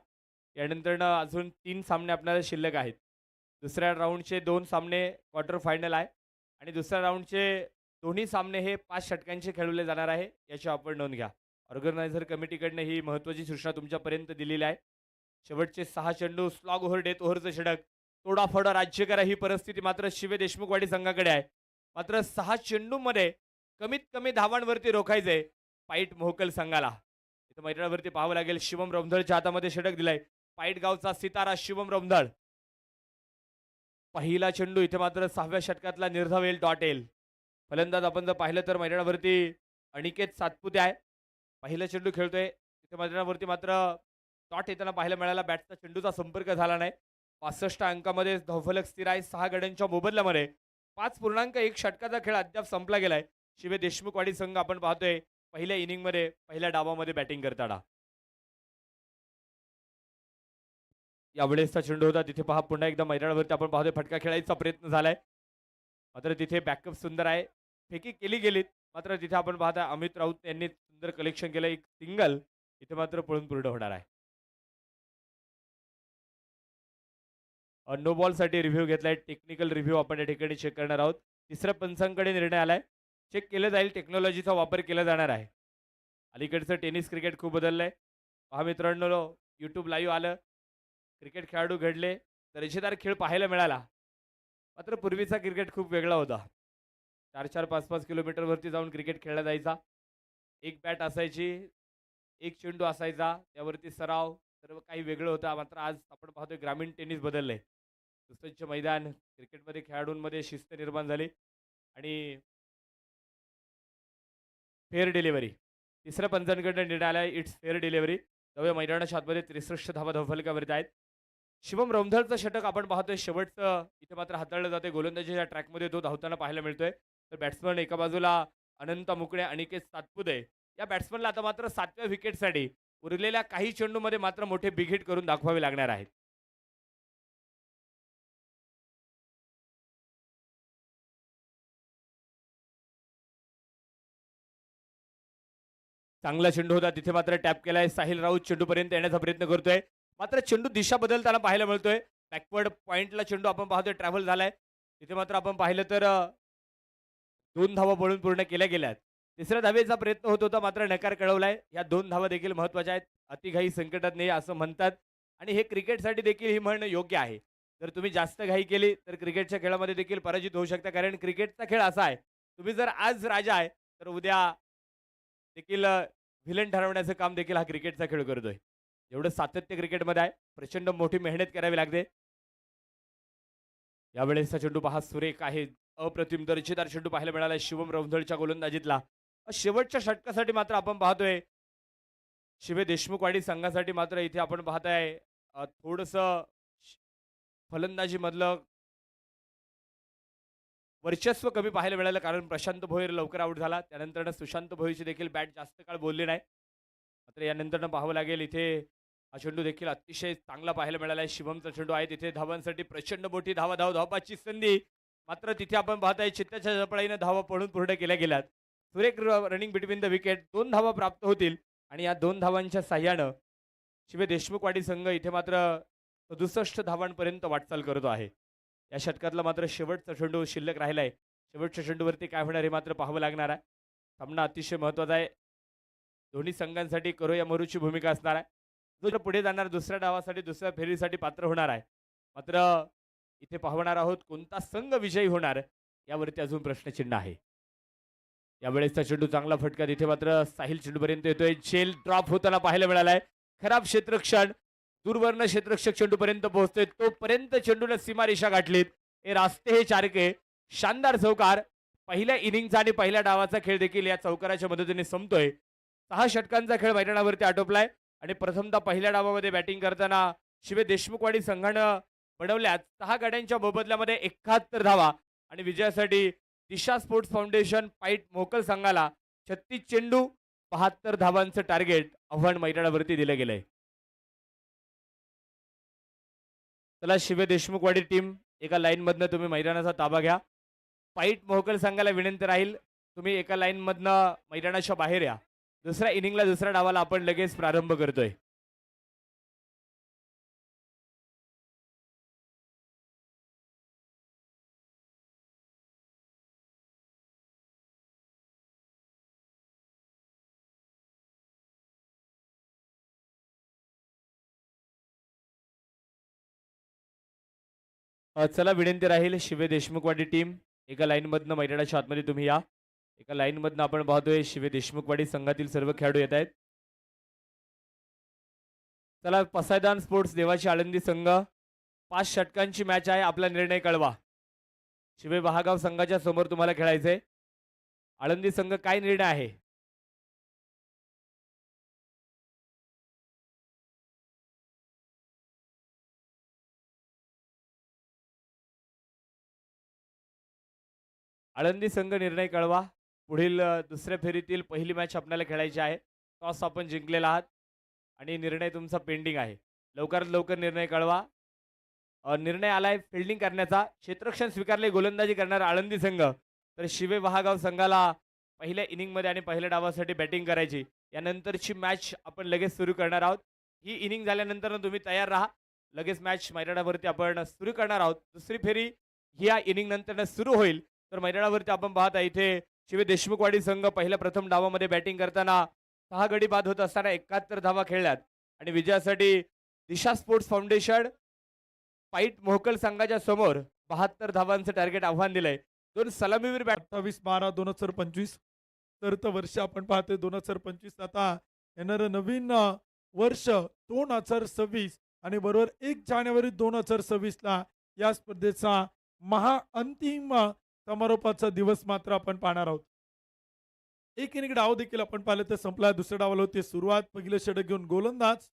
यानंतर अजून 3 सामने आपल्याला शिल्लक आहेत. दुसऱ्या राऊंडचे 2 सामने क्वार्टर फायनल आहे आणि दुसऱ्या राऊंडचे दोन्ही सामने हे 5 षटकांचे खेळवले जाणार आहे, याची आपण नोंद घ्या. ऑर्गनायझर कमिटीकडनं ही महत्त्वाची सूचना तुमच्यापर्यंत दिलेली आहे. शेवटचे 6 चेंडू स्लॉग ओव्हर डेथ ओव्हरचं षटक तोडाफोडा राज्य करा ही परिस्थिती मात्र शिवे देशमुखवाडी संघाकडे आहे. मात्र 6 चेंडूमध्ये कमीत कमी धावांवरती रोखायचंय पाईट मोहकल संघाला. इथं मैदानावरती पाहावं लागेल. शिवम रमधळच्या हातामध्ये षटक दिलाय. पाईट गावचा सितारा शिवम रमधळ. पहिला चेंडू इथे मात्र 6व्या षटकातला निर्धावेल डॉट येईल. फलंदाज आपण जर पाहिलं तर मैदानावरती अनिकेत सातपुते आहे. पहिला चेंडू खेळतोय. इथे मैदानावरती मात्र डॉट येताना पाहायला मिळाला. बॅटचा चेंडूचा संपर्क झाला नाही. 65 अंकामध्ये धावफलक स्थिर आहे. 6 गड्यांच्या मोबदल्यामध्ये 5.1 षटकाचा खेळ अद्याप संपला गेलाय. शिवे देशमुखवाडी संघ आपण पाहतोय पहिल्या इनिंगमध्ये पहिल्या डावामध्ये बॅटिंग करताना. यावेळेसचा चेंडू होता तिथे पहा पुन्हा एकदा मैदानावरती आपण पाहतोय फटका खेळायचा प्रयत्न झालाय. मात्र तिथे बॅकअप सुंदर आहे. फेकी केली गेलीत. मात्र तिथे आपण पाहता अमित राऊत यांनी सुंदर कलेक्शन केलं. एक सिंगल इथे मात्र पळून पूर्ण होणार आहे. नो बॉल साठी रिव्ह्यू घेतलाय. टेक्निकल रिव्ह्यू आपण या ठिकाणी चेक करणार आहोत. तिसऱ्या पंचांकडे निर्णय आलाय. चेक केलं जाईल. टेक्नॉलॉजीचा वापर केला जाणार आहे. अलीकडचं टेनिस क्रिकेट खूप बदललंय. पहा मित्रांनो, यूट्यूब लाईव्ह आलं. क्रिकेट खेळाडू घडले. दर्जेदार खेळ पाहायला मिळाला. मात्र पूर्वीचा क्रिकेट खूप वेगळा होता. 4-4, 5-5 किलोमीटरवरती जाऊन क्रिकेट खेळला जायचा. एक बॅट असायची, एक चेंडू असायचा, त्यावरती सराव सर्व काही वेगळं होतं. मात्र आज आपण पाहतोय ग्रामीण टेनिस बदललंय. सुसज्ज मैदान, क्रिकेटमध्ये खेळाडूंमध्ये शिस्त निर्माण झाली आणि फेअर डिलिव्हरी. तिसऱ्या पंचांकडनं निर्णय आला इट्स फेअर डिलिव्हरी. नव्या मैदानाच्या आतमध्ये 63 धावा धावफलकावरती आहेत. शिवम रौंधळचं षटक आपण पाहतोय शेवटचं इथे मात्र हाताळलं जाते गोलंदाजीच्या ट्रॅकमध्ये तो धावताना पाहायला मिळतोय. तर बॅट्समन एका बाजूला अनंत मुकणे, अनिकेत सातपुते या बॅट्समनला आता मात्र 7व्या विकेटसाठी उरलेल्या काही चेंडूमध्ये मात्र मोठे बिग हिट करून दाखवावे लागणार आहेत. चांगला चेंडू होता तिथे मात्र टॅप केलाय. साहिल राऊत चेंडूपर्यंत येण्याचा प्रयत्न करतोय. मात्र चेंडू दिशा बदलताना पाहायला मिळतोय. बॅकवर्ड पॉइंटला चेंडू आपण पाहतोय ट्रॅव्हल झालाय. तिथे मात्र आपण पाहिलं तर 2 धावा पळून पूर्ण केल्या गेल्यात. तिसऱ्या धावेचा प्रयत्न होत होता मात्र नकार कळवलाय. या 2 धावा देखील महत्त्वाच्या आहेत. अतिघाई संकटात नाही असं म्हणतात आणि हे क्रिकेटसाठी देखील ही म्हणणं योग्य आहे. जर तुम्ही जास्त घाई केली तर क्रिकेटच्या खेळामध्ये देखील पराजित होऊ शकता. कारण क्रिकेटचा खेळ असा आहे तुम्ही जर आज राजा आहे तर उद्या देखील व्हिलन ठरवण्याचं काम देखील हा क्रिकेटचा खेळ करतोय. एवढं सातत्य क्रिकेटमध्ये आहे. प्रचंड मोठी मेहनत करावी लागते. यावेळेसचा चेंडू पहा सुरेख आहे. अप्रतिम दर्जेदार चेंडू पाहायला मिळाला शिवम रौंधळच्या गोलंदाजीतला. शेवटच्या षटकासाठी मात्र आपण पाहतोय शिवे देशमुखवाडी संघासाठी मात्र इथे आपण पाहताय थोडंसं फलंदाजीमधलं वर्चस्व कमी पाहायला मिळालं. कारण प्रशांत भोयर लवकर आऊट झाला. त्यानंतर सुशांत भोईरची देखील बॅट जास्त काळ बोलली नाही. मात्र यानंतर पाहावं लागेल. इथे हा चेंडू देखील अतिशय चांगला पाहायला मिळाला आहे. शिवमचा चेंडू आहे तिथे धावांसाठी प्रचंड मोठी धावपाची संधी. मात्र तिथे आपण पाहताय चित्ताच्या झळपळीने धावा पळून पूर्ण केल्या गेल्यात. सुरेख रनिंग बिटवीन द विकेट. 2 धावा प्राप्त होतील आणि या 2 धावांच्या साह्यानं शिवे देशमुखवाडी संघ इथे मात्र 67 धावांपर्यंत वाटचाल करतो आहे. या षटकातला मात्र शेवटचा चेंडू शिल्लक राहिला आहे. शेवटच्या चेंडूवरती काय होणार हे मात्र पाहावं लागणार आहे. सामना अतिशय महत्त्वाचा आहे. दोन्ही संघांसाठी करो या मरूची भूमिका असणार आहे. जो पुढे जाणार दुसऱ्या डावासाठी दुसऱ्या फेरीसाठी पात्र होणार आहे. मात्र इथे पाहणार आहोत कोणता संघ विजयी होणार यावरती अजून प्रश्नचिन्ह आहे. यावेळेसचा चेंडू चांगला फटका तिथे मात्र साहिल चेंडूपर्यंत येतोय. झेल ड्रॉप होताना पाहायला मिळालाय. खराब क्षेत्ररक्षण दूरवर्ण क्षेत्ररक्षक चेंडूपर्यंत पोहोचतोय. तोपर्यंत चेंडूने सीमारेषा गाठलीत. हे रास्ते हे चारके शानदार चौकार. पहिल्या इनिंगचा आणि पहिल्या डावाचा खेळ देखील या चौकाराच्या मदतीने संपतोय. 6 षटकांचा खेळ मैदानावरती आटोपलाय आणि प्रथमतः पहिल्या डावामध्ये बॅटिंग करताना शिवे देशमुखवाडी संघानं बनवल्यात 6 गाड्यांच्या मोबदल्यामध्ये 71 धावा आणि विजयासाठी दिशा स्पोर्ट्स फाउंडेशन पाईट मोकल संघाला 36 चेंडू 72 धावांचं टार्गेट आव्हान मैदानावरती दिलं गेलंय. चला शिवे देशमुखवाडी टीम एका लाईन मधनं तुम्ही मैदानाचा ताबा घ्या. पाईट मोहकल संघाला विनंती राहील तुम्ही एका लाईन मधनं मैदानाच्या बाहेर या. दुसऱ्या इनिंगला दुसऱ्या डावाला आपण लगेच प्रारंभ करतोय. चला विनंती राहील शिवे देशमुखवाडी टीम एका लाईन मधनं मैदानाच्या आतमध्ये तुम्ही या. एका लाईन मधनं आपण पाहतोय शिवे देशमुखवाडी संघातील सर्व खेळाडू येत आहेत. चला पसायदान स्पोर्ट्स देवाची आळंदी संघ 5 षटकांची मॅच आहे. आपला निर्णय कळवा. शिवे महागाव संघाच्या समोर तुम्हाला खेळायचंय. आळंदी संघ काय निर्णय आहे. आळंदी संघ निर्णय कळवा. पुढील दुसऱ्या फेरीतील पहिली मॅच आपल्याला खेळायची आहे. टॉस आपण जिंकलेला आहात आणि निर्णय तुमचा पेंडिंग आहे. लवकरात लवकर निर्णय कळवा. निर्णय आलाय फिल्डिंग करण्याचा. क्षेत्ररक्षण स्वीकारले गोलंदाजी करणारा आळंदी संघ. तर शिवे वहागाव संघाला पहिल्या इनिंगमध्ये आणि पहिल्या डावासाठी बॅटिंग करायची. यानंतरची मॅच आपण लगेच सुरू करणार आहोत. ही इनिंग झाल्यानंतर तुम्ही तयार राहा. लगेच मॅच मैदानावरती आपण सुरू करणार आहोत. दुसरी फेरी ह्या इनिंग नंतर सुरू होईल. तर मैदानावरती आपण पाहता इथे शिवे देशमुखवाडी संघ पहिल्या प्रथम डावामध्ये बॅटिंग करताना 6 गडी बाद होत असताना 71 धावा खेळल्यात आणि विजयासाठी दिशा स्पोर्ट्स फाउंडेशन पाईट मोहकल संघाच्या समोर 72 धावांचं टार्गेट आव्हान दिलंय. 2 सलामीवीर बॅट 28/12/2025 तर वर्ष आपण पाहतोय 2025. आता येणारं नवीन वर्ष 2026 आणि बरोबर 1 जानेवारी 2026ला या स्पर्धेचा महाअंतिम समारोपाचा दिवस मात्र आपण पाहणार आहोत. एक इनिंग डाव देखील आपण पाहिलं तर संपला. दुसऱ्या डावाला होती सुरुवात. पहिलं षटक घेऊन गोलंदाज.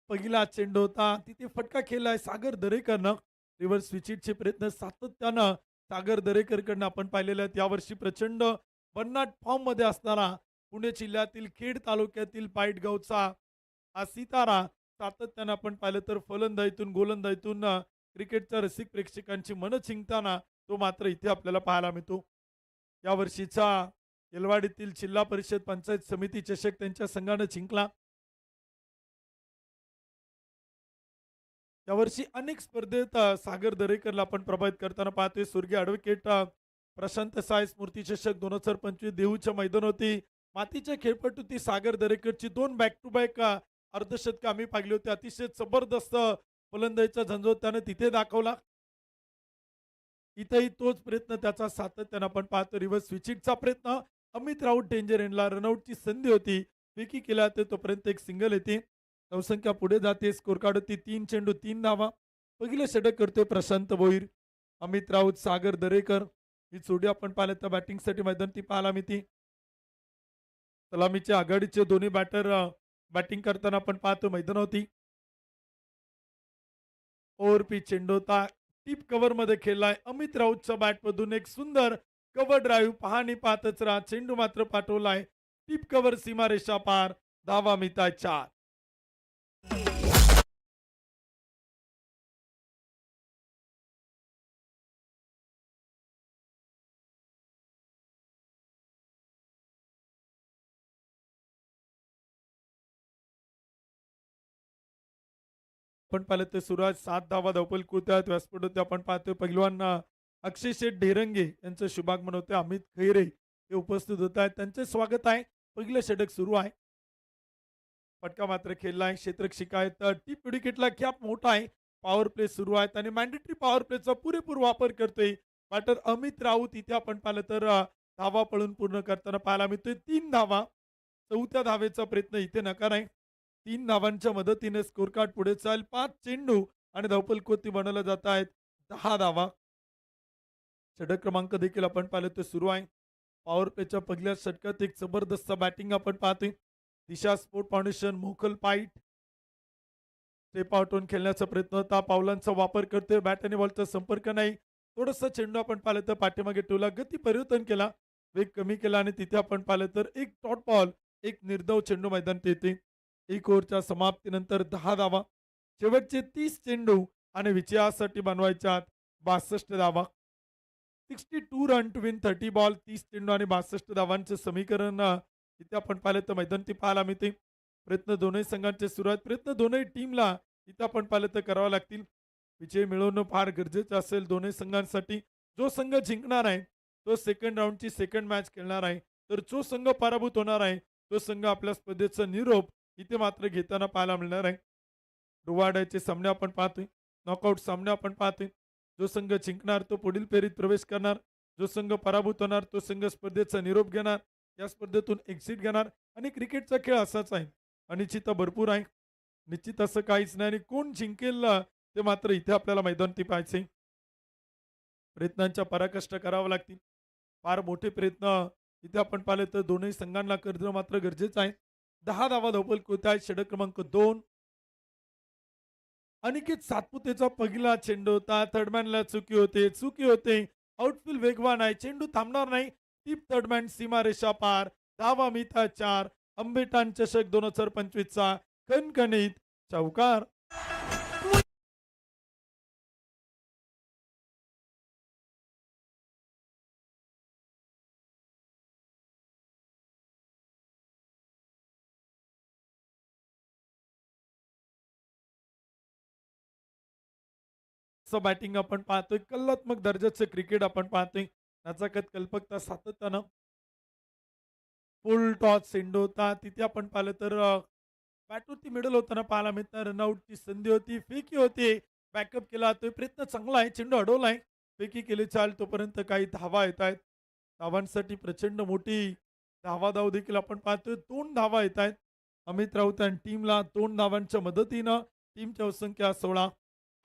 पहिला चेंडू होता तिथे फटका खेळलाय सागर दरेकरनं. रिव्हर्स स्विचिटचे प्रयत्न सातत्यानं सागर दरेकरकडनं आपण पाहिलेले आहेत. यावर्षी प्रचंड भन्नाट फॉर्म मध्ये असणारा पुणे जिल्ह्यातील खेड तालुक्यातील पाईटगावचा हा सितारा सातत्यानं आपण पाहिलं तर फलंदाजीतून गोलंदाजीतून क्रिकेटच्या रसिक प्रेक्षकांची मनं जिंकताना तो मात्र इथे आपल्याला पाहायला मिळतो. या वर्षीचा येलवाडीतील जिल्हा परिषद पंचायत समिती चषक त्यांच्या संघानं जिंकला. यावर्षी अनेक स्पर्धेत सागर दरेकरला आपण प्रभावित करताना पाहतोय. स्वर्गीय ॲडव्होकेट प्रशांत साय स्मृती चषक 2025 देहूच्या मैदानावरती मातीच्या खेळपट्टीवरती सागर दरेकरची 2 बॅक टू बॅक अर्धशतकं आम्ही पाहिली होती. अतिशय जबरदस्त फलंदाजीचा झंझोत त्याने तिथे दाखवला. इथेही तोच प्रयत्न त्याचा सातत्यानं आपण पाहतो. रिव्हर्स स्विचिटचा प्रयत्न अमित राऊत डेंजर एंडला रनआउटची संधी होती. विकी केला तर तोपर्यंत एक सिंगल येते. धावसंख्या पुढे जाते. स्कोर कार्ड होती 3 चेंडू 3 धावा. पहिलं षटक करतोय प्रशांत भोईर. अमित राऊत सागर दरेकर ही जोडी आपण पाहिलं तर बॅटिंगसाठी मैदानी पाहायला मिळते. सलामीचे आघाडीचे दोन्ही बॅटर बॅटिंग करताना आपण पाहतो मैदानावरती. ओव्हरपी चेंडू होता टीप कव्हर मध्ये खेळलाय. अमित राऊतच्या बॅटमधून एक सुंदर कव्हर ड्राईव्ह पाहणी पाहतच राहा. चेंडू मात्र पाठवलाय टीप कव्हर सीमारेषा पार. धावा मिळताय 4. आपण पाहिलं तर सुरुवात 7 धावा धावपल कुत्यात व्यासपीठ होते. आपण पाहतोय पहिलवान अक्षय शेठ ढेरंगे यांचं शुभागमन होते. अमित खैरे हे उपस्थित होत आहेत. त्यांचे स्वागत आहे. पहिलं षटक सुरू आहे. फटका मात्र खेळलाय. क्षेत्ररक्षक आहेत टीप विकेटला कॅप मोठा आहे. पॉवर प्ले सुरू आहेत आणि मॅन्डेटरी पॉवर प्लेचा पुरेपूर वापर करतोय बॅटर अमित राऊत. इथे आपण पाहिलं तर धावा पळून पूर्ण करताना पाहायला मिळतोय. 3 धावा. चौथ्या धावेचा प्रयत्न इथे नकार आहे. 3 धावांच्या मदतीने स्कोर कार्ड पुढे चाल. 5 चेंडू आणि धावपल कोती बनवल्या जात आहेत. 10 धावा. षटक क्रमांक देखील आपण पाहिलं तर सुरू आहे. पॉवर प्लेच्या पहिल्या षटकात एक जबरदस्त बॅटिंग आपण पाहतोय. दिशा स्पोर्ट फाउंडेशन मोकल पाईट स्टेप आउटून खेळण्याचा प्रयत्न होता. पावलांचा वापर करतोय. बॅट आणि बॉलचा संपर्क नाही. थोडंसं चेंडू आपण पाहिलं तर पाठीमागे ठेवला. गती परिवर्तन केला. वेग कमी केला आणि तिथे आपण पाहिलं तर एक डॉट बॉल एक निर्धाव चेंडू मैदानात येते. 1 ओव्हरच्या समाप्तीनंतर 10 धावा. शेवटचे 30 चेंडू आणि विजयासाठी बनवायच्यात 62 धावा. 62 रन टू विन 30 बॉल. 30 चेंडू आणि 62 धावांचे समीकरण इथे आपण पाहिलं तर मैदानी पाहायला मिळते. प्रयत्न दोन्ही संघांचे सुरू आहेत. प्रयत्न दोन्ही टीमला इथे आपण पाहिलं तर करावं लागतील. विजय मिळवणं फार गरजेचं असेल दोन्ही संघांसाठी. जो संघ जिंकणार आहे तो सेकंड राऊंडची सेकंड मॅच खेळणार आहे. तर जो संघ पराभूत होणार आहे तो संघ आपल्या स्पर्धेचा निरोप इथे मात्र घेताना पाहायला मिळणार आहे. डोवाड्याचे सामने आपण पाहतोय. नॉकआउट सामने आपण पाहतोय. जो संघ जिंकणार तो पुढील फेरीत प्रवेश करणार. जो संघ पराभूत होणार तो संघ स्पर्धेचा निरोप घेणार. या स्पर्धेतून एक्झिट घेणार. आणि क्रिकेटचा खेळ असाच आहे. अनिश्चितता भरपूर आहे. निश्चित असं काहीच नाही आणि कोण जिंकेल ते मात्र इथे आपल्याला मैदानी पाहायचे. प्रयत्नांच्या पराकाष्ठा कराव्या लागतील. फार मोठे प्रयत्न इथे आपण पाहिले तर दोन्ही संघांना करणं मात्र गरजेचं आहे. 10 धावा धावपल कोणत्या आहेत. षटक क्रमांक 2. अनिकेत सातपुतेचा पहिला चेंडू होता. थर्डमॅनला चुकी होते. आउटफील्ड वेगवान आहे. चेंडू थांबणार नाही. टीप थर्डमॅन सीमारेषा पार. धावा मिळतात 4. आंबेटान चषक 2025चा खणखणीत चौकार. बॅटिंग आपण पाहतोय. कलात्मक दर्जाचं क्रिकेट आपण पाहतोय. नजाकत कल्पकता सातत्यानं फुल टॉस चेंडू होता. तिथे आपण पाहिलं तर बॅटवरती मिडल होताना पाहायला मिळतं. रनआउटची संधी होती. फेकी होती. बॅकअप केला तो प्रयत्न चांगला आहे. चेंडू अडवलाय. फेकी केली चाल तोपर्यंत काही धावा येत आहेत. धावांसाठी प्रचंड मोठी धाव देखील आपण पाहतोय. 2 धावा येत आहेत. अमित राऊत आणि टीमला 2 धावांच्या मदतीनं टीमच्या संख्या 16.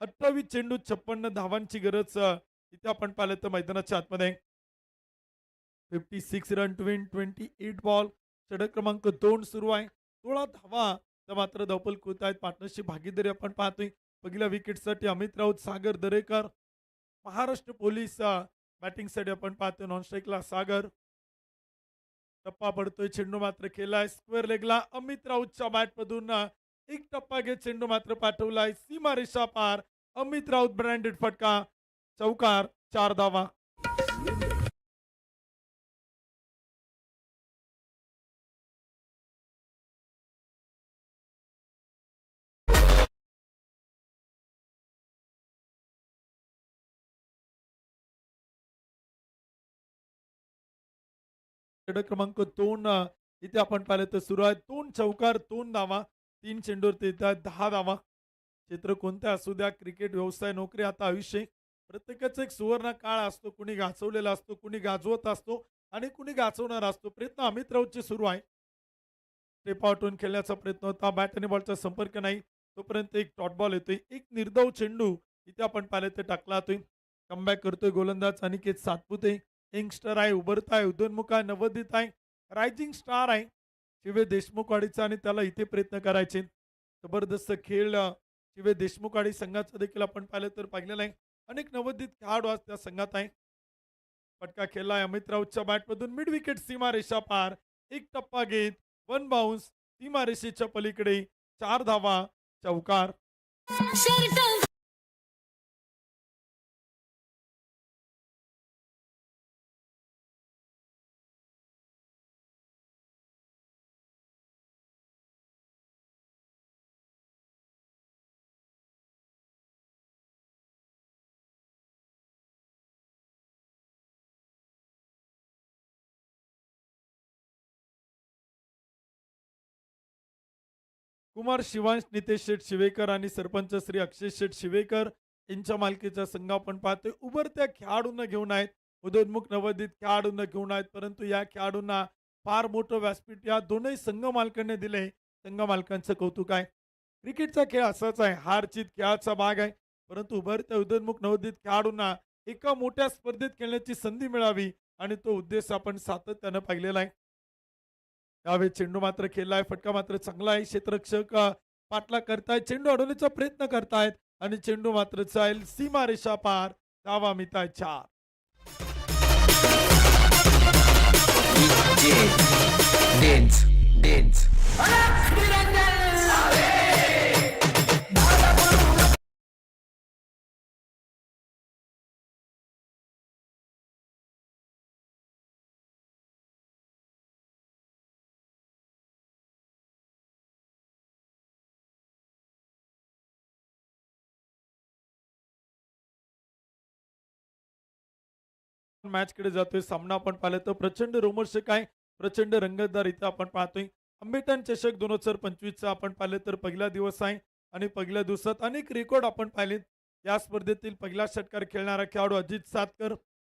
28 चेंडू 56 धावांची गरज इथे आपण पाहिलं तर मैदानाच्या आतमध्ये. 56 रन टू विन 28 बॉल. षटक क्रमांक 2 सुरू आहे. 16 धावा त्या मात्र धावपल होत आहेत. पार्टनरशिप भागीदारी आपण पाहतोय. पहिल्या विकेटसाठी अमित राऊत, सागर दरेकर. महाराष्ट्र पोलीस बॅटिंगसाठी आपण पाहतोय. नॉन स्ट्राईकला सागर. टप्पा पडतोय. चेंडू मात्र केलाय स्क्वेअर लेगला. अमित राऊतच्या बॅटमधून एक टप्पा घेत चेंडू मात्र पाठवलाय सीमारेषा पार. अमित राऊत ब्रँडेड फटका, चौकार, 4 धावा. षटक क्रमांक 2 इथे आपण पाहिलं तर सुरू आहे. 2 चौकार, 2 धावा, 3 चेंडूवर येतात 10 धावा. क्षेत्र कोणत्या असू द्या, क्रिकेट व्यवसाय, नोकरी, आता आयुष्य, प्रत्येकाचा एक सुवर्ण काळ असतो. कुणी गाजवलेला असतो, कुणी गाजवत असतो आणि कुणी गाजवणार असतो. प्रयत्न अमित राऊतचे सुरू आहे. स्टेप आउटून खेळण्याचा प्रयत्न होता. बॅट आणि बॉलचा संपर्क नाही. तोपर्यंत एक डॉट बॉल येतोय. एक निर्धाव चेंडू इथे आपण पाहिलं तर टाकला जातोय. कमबॅक करतोय गोलंदाज अनिकेत सातपुते. यंगस्टर आहे, उभरत आहे, उदयोन्मुख आहे, नवोदित आहे, रायझिंग स्टार आहे. शिवे देशमुखवाडीचा आणि त्याला इथे प्रयत्न करायचे. जबरदस्त खेळ शिवे देशमुखवाडी संघाचा देखील आपण पाहिलं तर पाहिलेला आहे. अनेक नवोदित खेळाडू आज त्या संघात आहे. फटका खेळलाय अमित राऊतच्या बॅटमधून मिड विकेट सीमारेषा पार. एक टप्पा घेत 1 बाउन्स सीमारेषेच्या पलीकडे, 4 धावा, चौकार. कुमार शिवांश, नितेश शेठ शिवेकर आणि सरपंच श्री अक्षय शेठ शिवेकर यांच्या मालकीचा संघ आपण पाहतोय. उभरत्या खेळाडूंना घेऊन आहेत, उदयोन्मुख नवोदित खेळाडूंना घेऊन आहेत. परंतु या खेळाडूंना फार मोठं व्यासपीठ या दोनही संघ मालकांनी दिले. संघ मालकांचं कौतुक आहे. क्रिकेटचा खेळ असाच आहे, हार जीत खेळाचा भाग आहे. परंतु उभरत्या उदयोन्मुख नवोदित खेळाडूंना एका मोठ्या स्पर्धेत खेळण्याची संधी मिळावी आणि तो उद्देश आपण सातत्यानं पाहिलेला आहे. त्यावेळी चेंडू मात्र खेळलाय. फटका मात्र चांगला आहे. क्षेत्ररक्षक पाठलाग करतायत, चेंडू अडवण्याचा प्रयत्न करतायत आणि चेंडू मात्र जाईल सीमारेषा पार. धावा मिळताय 4. Dance, dance. मॅच कडे जातोय. सामना आपण पाहिलं तर प्रचंड रोमर्षक आहे, प्रचंड रंगतदार इथे आपण पाहतोय. आंबेडकर चषक 2025चा आपण पाहिलं तर पहिला दिवस आहे आणि पहिल्या दिवसात अनेक रेकॉर्ड आपण पाहिलेत. या स्पर्धेतील पहिला षटकार खेळणारा खेळाडू अजित सातकर,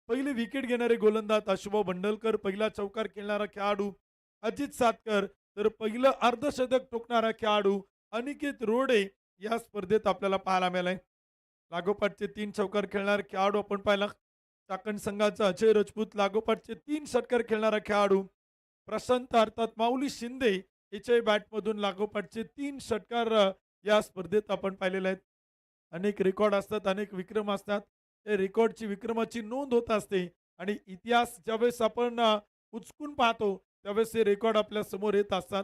पहिली विकेट घेणारे गोलंदाज अशुभाऊ बंडलकर, पहिला चौकार खेळणारा खेळाडू अजित सातकर, तर पहिलं अर्धशतक ठोकणारा खेळाडू अनिकेत रोडे या स्पर्धेत आपल्याला पाहायला मिळालाय. लागोपाठचे 3 चौकार खेळणारे खेळाडू आपण पाहिला. चाकण संघाचा अजय राजपूत, लागोपाठचे 3 षटकार खेळणारा खेळाडू प्रशांत अर्थात माऊली शिंदे याच्या बॅटमधून लागोपाठचे 3 षटकार या स्पर्धेत आपण पाहिलेले आहेत. अनेक रेकॉर्ड असतात, अनेक विक्रम असतात. त्या रेकॉर्डची, विक्रमाची नोंद होत असते आणि इतिहास ज्यावेळेस आपण उचकून पाहतो त्यावेळेस हे रेकॉर्ड आपल्या समोर येत असतात.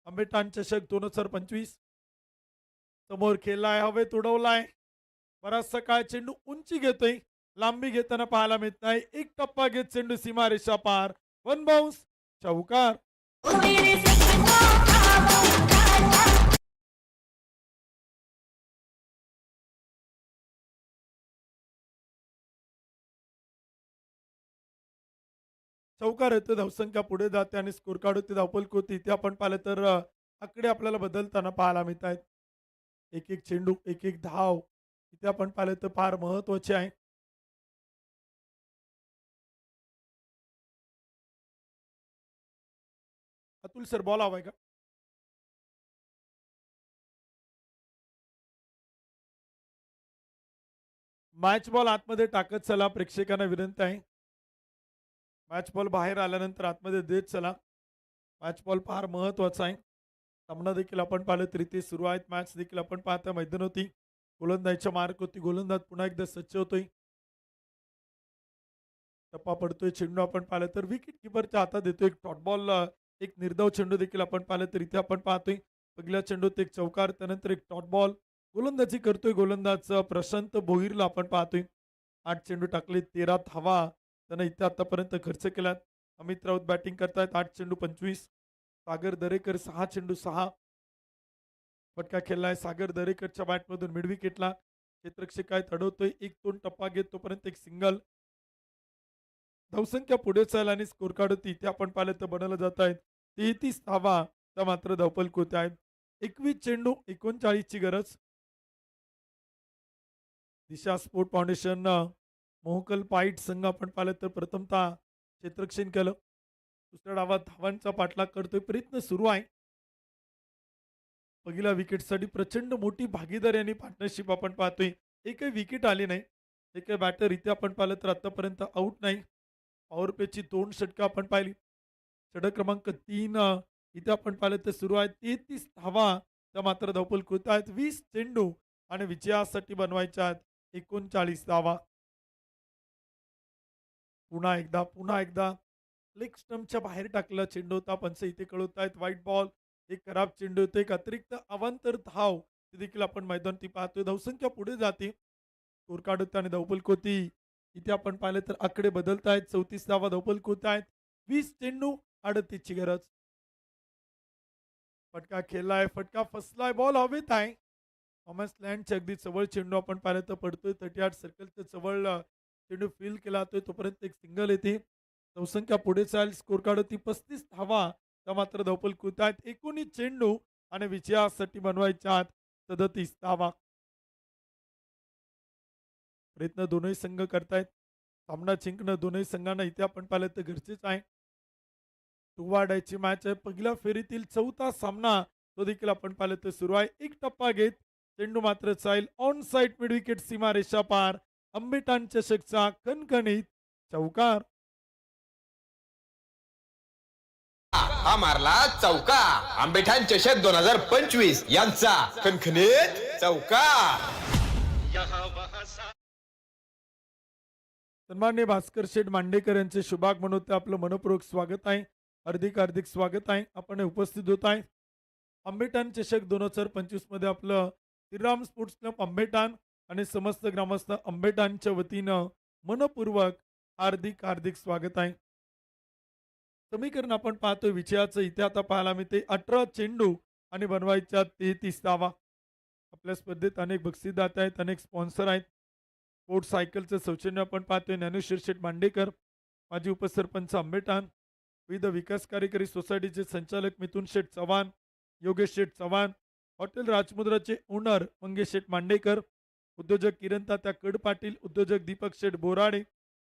आंबेडकर चषक 2025 समोर खेळलाय, हवेत उडवलाय. बराचसा काळ चेंडू उंची घेतोय, लांबी घेताना पाहायला मिळत नाही. एक टप्पा घेत चेंडू सीमारेषा पार. 1 बाउन्स, चौकार. चौकार येतो, धावसंख्या पुढे जाते आणि स्कोर कार्ड होते, धावपल होती. इथे आपण पाहिलं तर आकडे आपल्याला बदलताना पाहायला मिळत आहेत. एक एक चेंडू, एक एक धाव इथे आपण पाहिलं तर फार महत्वाचे आहे. अतुल सर, बॉल हवाय का? मॅच बॉल आतमध्ये टाकत चला, प्रेक्षकांना विनंती आहे. मॅच बॉल बाहेर आल्यानंतर आतमध्ये देत चला. मॅच बॉल फार महत्वाचा आहे. सामना देखील आपण पाहिलं तृतीय सुरू आहेत. मॅच देखील आपण पाहता मैदानावरती गोलंदाजीच्या मार्क होती. गोलंदाज पुन्हा एकदा सज्ज होतोय. टप्पा पडतोय. चेंडू आपण पाहिलं तर विकेट किपरच्या हातात येतो. एक डॉट बॉल, एक निर्धाव चेंडू देखील आपण पाहिलं तर इथे आपण पाहतोय. पहिल्या चेंडूत एक चौकार, त्यानंतर एक डॉट बॉल. गोलंदाजी करतोय गोलंदाज प्रशांत भोईरला आपण पाहतोय. 8 चेंडू टाकले, 13 धावा त्यानं इथे आतापर्यंत खर्च केल्यात. अमित राऊत बॅटिंग करतायत. 8 चेंडू 25. सागर दरेकर 6 चेंडू 6 फटका खेळलाय. सागर दरेकरच्या बॅटमधून मिड विकेटला क्षेत्ररक्षक आहेत, अडवतोय. 1-2 टप्पा घेत तोपर्यंत एक सिंगल. धावसंख्या पुढे चाल आणि स्कोर कार्ड होती इथे आपण पाहिलं तर बनवलं जात आहेत 33 धावा. त्या मात्र धावपल होत आहेत. 21 चेंडू 39 ची गरज. दिशा स्पोर्ट फाउंडेशन मोहकल पाईट संघ आपण पाहिलं तर प्रथमतः क्षेत्ररक्षण केलं. दुसऱ्या डावात धावांचा पाठलाग करतोय. प्रयत्न सुरू आहे. पहिल्या विकेटसाठी प्रचंड मोठी भागीदारी आणि पार्टनरशिप आपण पाहतोय. एकही विकेट आली नाही. एकही बॅटर इथे आपण पाहिलं तर आतापर्यंत आउट नाही. पॉवर प्लेची 2 षटकं आपण पाहिली. षटक क्रमांक 3 इथे आपण पाहिलं तर सुरू आहे. 33 धावा त्या मात्र धावपल होत आहेत. 20 चेंडू आणि विजयासाठी बनवायच्या आहेत 39 धावा. पुन्हा एकदा लेग स्टंपच्या बाहेर टाकला चेंडू होता. पंच इथे कळवत आहेत व्हाईट बॉल. एक खराब चेंडू होते. एक अतिरिक्त अवांतर धाव ते देखील आपण मैदानावरती पाहतोय. धावसंख्या पुढे जाते. स्कोर कार्ड होतं आणि धावपल होती इथे आपण पाहिलं तर आकडे बदलत आहेत. 34 धावा धावपल होत आहेत. 20 चेंडू 38 ची गरज. फटका खेळलाय. फटका फसलाय. बॉल हवेत आहे. थॉमस लँडच्या अगदी जवळ चेंडू आपण पाहिलं तर पडतोय. 38 सर्कलच्या जवळ चेंडू फील केला जातोय तोपर्यंत एक सिंगल येते. धावसंख्या पुढे चाल. स्कोर कार्ड होती 35 धावा. त्या मात्र धावपल होत आहेत. 19 चेंडू आणि विजयासाठी बनवायच्या आहेत 37 धावा. प्रयत्न दोनही संघ करतायत. सामना जिंकणं दोनही संघांना इथे आपण पाहिलं तर गरजेचं आहे. टुवाडायची मॅच आहे. पहिल्या फेरीतील 4था सामना तो देखील आपण पाहिलं तर सुरू आहे. एक टप्पा घेत चेंडू मात्र चाईल ऑन साइड मिड विकेट सीमा रेषा पार. आंबेठाण चषकचा कणकणीत चौकार. हा मारला चौका. आंबेठाण चषक 2025 यांचा खणखणीत चौकार. यहाँ वहाँ सा सन्माननीय भास्कर शेठ मांडेकर यांचे शुभागमन होते. आपलं मनपूर्वक स्वागत आहे. हार्दिक स्वागत आहे. आपण उपस्थित होत आहे. आंबेठाण चषक 2025 मध्ये आपलं श्रीराम स्पोर्ट्स क्लब आंबेठाण आणि समस्त ग्रामस्थ आंबेठाणच्या वतीनं मनपूर्वक हार्दिक स्वागत आहे. समीकरण आपण पाहतोय विजयाचं इथे आता पाहायला मिळते. 18 चेंडू आणि बनवायच्या 33 धावा. आपल्या स्पर्धेत अनेक बक्षीसदाते आहेत, अनेक स्पॉन्सर आहेत. स्पोर्ट्स सायकलचं सौजन्य आपण पाहतोय ज्ञानेश्वर शेठ मांडेकर, माजी उपसरपंच आंबेठाण, विविध विकास कार्यकारी सोसायटीचे संचालक मिथुन शेठ चव्हाण, योगेश शेठ चव्हाण, हॉटेल राजमुद्राचे ओनर मंगेश शेठ मांडेकर, उद्योजक किरण तात्या कड पाटील, उद्योजक दीपक शेठ बोराडे,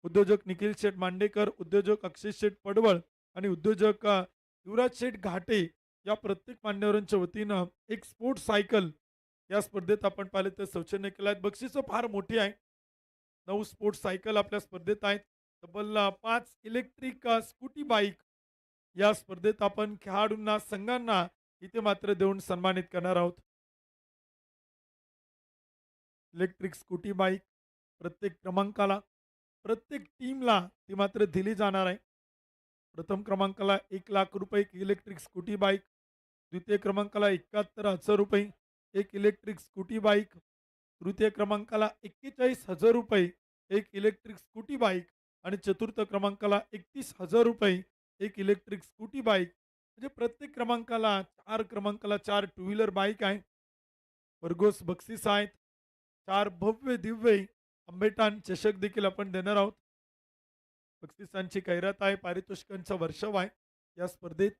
उद्योजक निखिल शेठ मांडेकर, उद्योजक अक्षय शेठ पडवळ आणि उद्योजक युवराज शेठ घाटे या प्रत्येक मान्यवरांच्या वतीनं एक स्पोर्ट्स सायकल या स्पर्धेत आपण पाहिलं तर सौजन्य केलं आहे. बक्षिसं फार मोठी आहे. 9 स्पोर्ट्स सायकल आपल्या स्पर्धेत आहेत. तब्बल 5 इलेक्ट्रिक स्कूटी बाईक या स्पर्धेत आपण खेळाडूंना संघांना इथे मात्र देऊन सन्मानित करणार आहोत. इलेक्ट्रिक स्कूटी बाईक प्रत्येक क्रमांकाला, प्रत्येक टीमला ती मात्र दिली जाणार आहे. प्रथम क्रमांकाला 1 लाख रुपये एक इलेक्ट्रिक स्कूटी बाईक, द्वितीय क्रमांकाला 71,000 रुपये एक इलेक्ट्रिक स्कूटी बाईक, तृतीय क्रमांकाला 41,000 रुपये एक इलेक्ट्रिक स्कूटी बाईक आणि चतुर्थ क्रमांकाला 31,000 रुपये एक इलेक्ट्रिक स्कूटी बाईक. म्हणजे प्रत्येक क्रमांकाला 4 टू व्हीलर बाईक आहे. भरघोस बक्षीस आहेत. 4 भव्य दिव्य आंबेठाण चषक देखील आपण देणार आहोत. बक्षिसांची कैरात आहे. पारितोषिकांचा वर्षाव आहे. या स्पर्धेत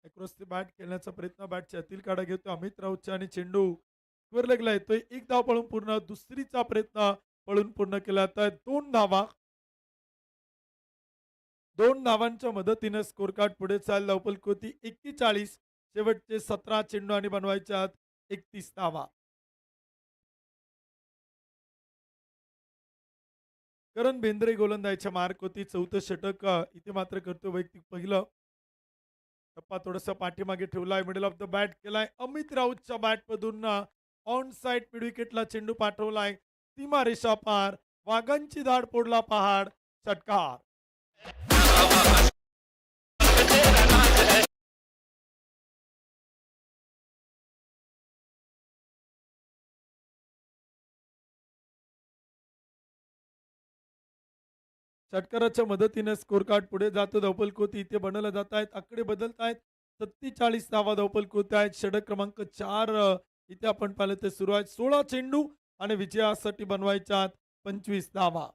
अक्रॉस द बॅट खेळण्याचा प्रयत्न बॅटच्या अतील काढा घेतो अमित राऊतच्या आणि चेंडू स्क्वेअर लेगला येतोय. एक धाव पळून पूर्ण, दुसरीचा प्रयत्न पळून पूर्ण केला जात आहे. 2 धावा. 2 धावांच्या मदतीने स्कोर कार्ड पुढे चाल. धावपल होती 41. शेवटचे 17 चेंडू आणि बनवायच्या 31 धावा. करण बेंद्रे गोलंदाजीच्या मार्क होती. चौथं षटक इथे मात्र करतो वैयक्तिक पहिलं. टप्पा थोडासा पाठीमागे ठेवलाय. मिडल ऑफ द बॅट केलाय. अमित राऊतच्या बॅटमधून ऑन साइड मिड विकेटला चेंडू पाठवलाय. सीमा रेषा पार. वाघांची धाड पोडला पहाड. षटकार. षटकाराच्या मदतीने स्कोर कार्ड पुढे जातो. धावपल कोती इथे बनवल्या जात आहेत. आकडे बदलत आहेत. 47 धावा धावपल कोती आहेत. षटक क्रमांक 4 इथे आपण पाहिलं ते सुरू आहे. 16 चेंडू आणि विजयासाठी बनवायच्या 25 धावा.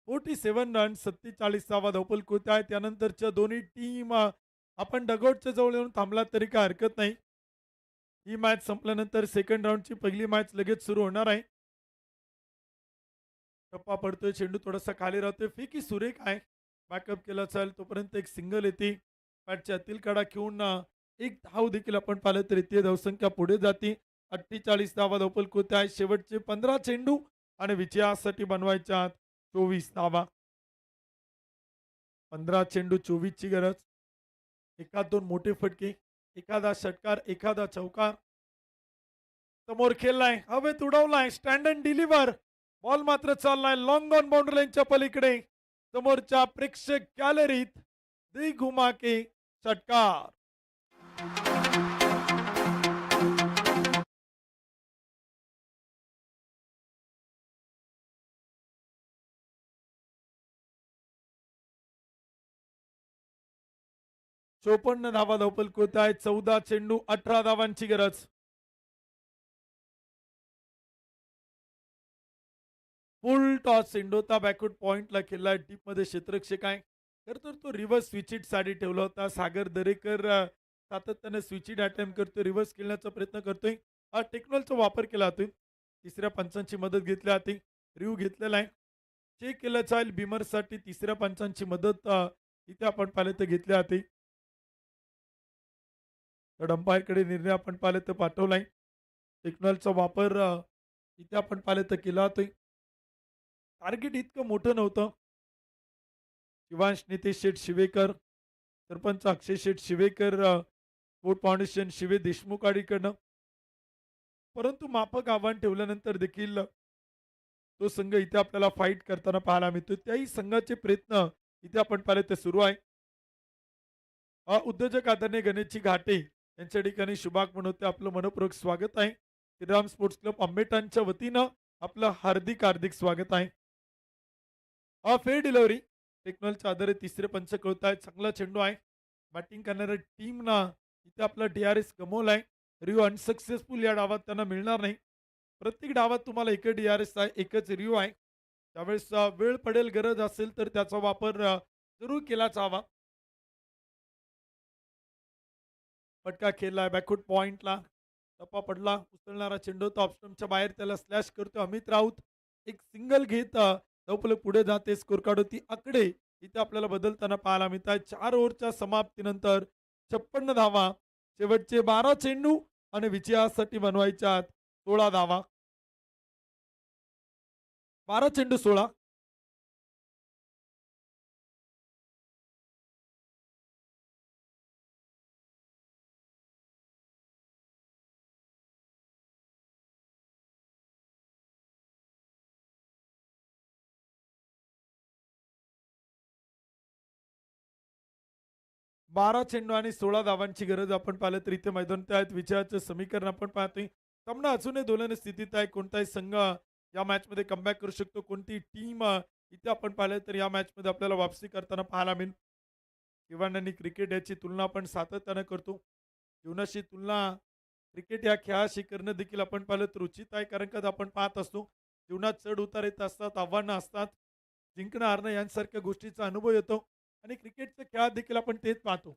47 रन 47 धावा धावपल कोती आहेत. त्यानंतरच्या दोन्ही टीम आपण डगआउटच्या जवळ येऊन थांबला तरी काय हरकत नाही. ही मॅच संपल्यानंतर सेकंड राऊंडची पहिली मॅच लगेच सुरू होणार आहे. टप्पा पडतोय. चेंडू थोडासा खाली राहतोय. फेकी सुरेख आहे. बॅकअप केला चालेल तोपर्यंत एक सिंगल येते. बॅटच्या आतील कडा घेऊन एक धाव देखील आपण पाहिलं तर इथे धावसंख्या पुढे जाते. 48 धावा धावपल कोते आहे. शेवटचे 15 चेंडू आणि विजयासाठी बनवायच्या 24 धावा. 15 चेंडू 24 ची गरज. एखाद दोन मोठे फटके, एखादा षटकार, एखादा चौकार. समोर खेळलाय. हवेत उडवलाय. Stand and deliver. बॉल मात्र चाललाय लॉंग ऑन बाउंड्री लाईनच्या पलीकडे. समोरच्या प्रेक्षक गॅलरीत दे घुमा के षटकार. चोपन्न धावा धावपल कोत आहे. 14 चेंडू 18 धावांची गरज. फुल टॉस सिंडोता बॅकवर्ड पॉइंटला खेळलाय. डीप मध्ये क्षेत्ररक्षक आहे. तर तो रिव्हर्स स्विचिट साठी ठेवला होता. सागर दरेकर सातत्याने स्विचिट अटेम्प्ट करतोय. रिव्हर्स खेळण्याचा प्रयत्न करतोय. टेक्नॉलॉजीचा वापर केला जातोय. तिसऱ्या पंचांची मदत घेतली जाते. रिव्ह्यू घेतलेला आहे. चेक केलं जाईल बिमरसाठी. तिसऱ्या पंचांची मदत इथे आपण पाहिलं तर घेतली जाते. तर अंपायरकडे निर्णय आपण पाहिलं तर पाठवलाय. टेक्नॉलॉजीचा वापर इथे आपण पाहिलं तर केला जातोय. टार्गेट इतकं मोठं नव्हतं. शिवांश नितेश शेठ शिवेकर, सरपंच अक्षय शेठ शिवेकर, स्पोर्ट फाउंडेशन शिवे देशमुख आडीकडनं, परंतु माफक आव्हान ठेवल्यानंतर देखील तो संघ इथे आपल्याला फाईट करताना पाहायला मिळतो. त्याही संघाचे प्रयत्न इथे आपण पाहिले ते सुरू आहे. उद्योजक आदरणीय गणेशजी घाटे यांच्या ठिकाणी शुभागमन होते. आपलं मनपूर्वक स्वागत आहे. श्रीराम स्पोर्ट्स क्लब आंबेटांच्या वतीनं आपलं हार्दिक हार्दिक स्वागत आहे. फेअर डिलिव्हरी टेक्नॉलॉजीच्या आधारे तिसरे पंच कळत आहेत. चांगला चेंडू आहे. बॅटिंग करणाऱ्या टीमना इथे आपला DRS गमवलाय. रिव्ह्यू अनसक्सेसफुल या डावात त्यांना मिळणार नाही. प्रत्येक डावात तुम्हाला एक DRS आहे, एकच रिव्ह्यू आहे. त्यावेळेस वेळ पडेल, गरज असेल तर त्याचा वापर जरूर केला जावा. फटका खेळलाय बॅकवर्ड पॉइंटला. टप्पा पडला. उचलणारा चेंडू तो ऑफस्टंपच्या बाहेर. त्याला स्लॅश करतो अमित राऊत. एक सिंगल घेत धावपलक पुढे जाते. स्कोर कार्ड होती. आकडे इथे आपल्याला बदलताना पाहायला मिळत आहे. 4 ओव्हरच्या समाप्तीनंतर 56 धावा. शेवटचे 12 चेंडू आणि विजयासाठी बनवायच्या 16 धावा. 12 चेंडू 16. बारा चेंडू आणि 16 धावांची गरज आपण पाहिलं तर इथे मैदान आहेत. विजयाचं समीकरण आपण पाहतोय. सामना अजूनही दोलन स्थितीत आहे. कोणताही संघ या मॅच मध्ये कमबॅक करू शकतो. कोणती टीम इथे आपण पाहिलं तर या मॅच मध्ये आपल्याला वापसी करताना पाहायला मिळेल. किंवा क्रिकेट याची तुलना आपण सातत्याने करतो. जीवनाशी तुलना क्रिकेट या खेळाशी करणं देखील आपण पाहिलं तर उचित आहे. कारण का आपण पाहत असतो जीवनात चढ उतार येत असतात, आव्हानं असतात, जिंकणं हारणं यांसारख्या गोष्टीचा अनुभव येतो. आणि क्रिकेटच्या खेळात देखील आपण तेच पाहतो.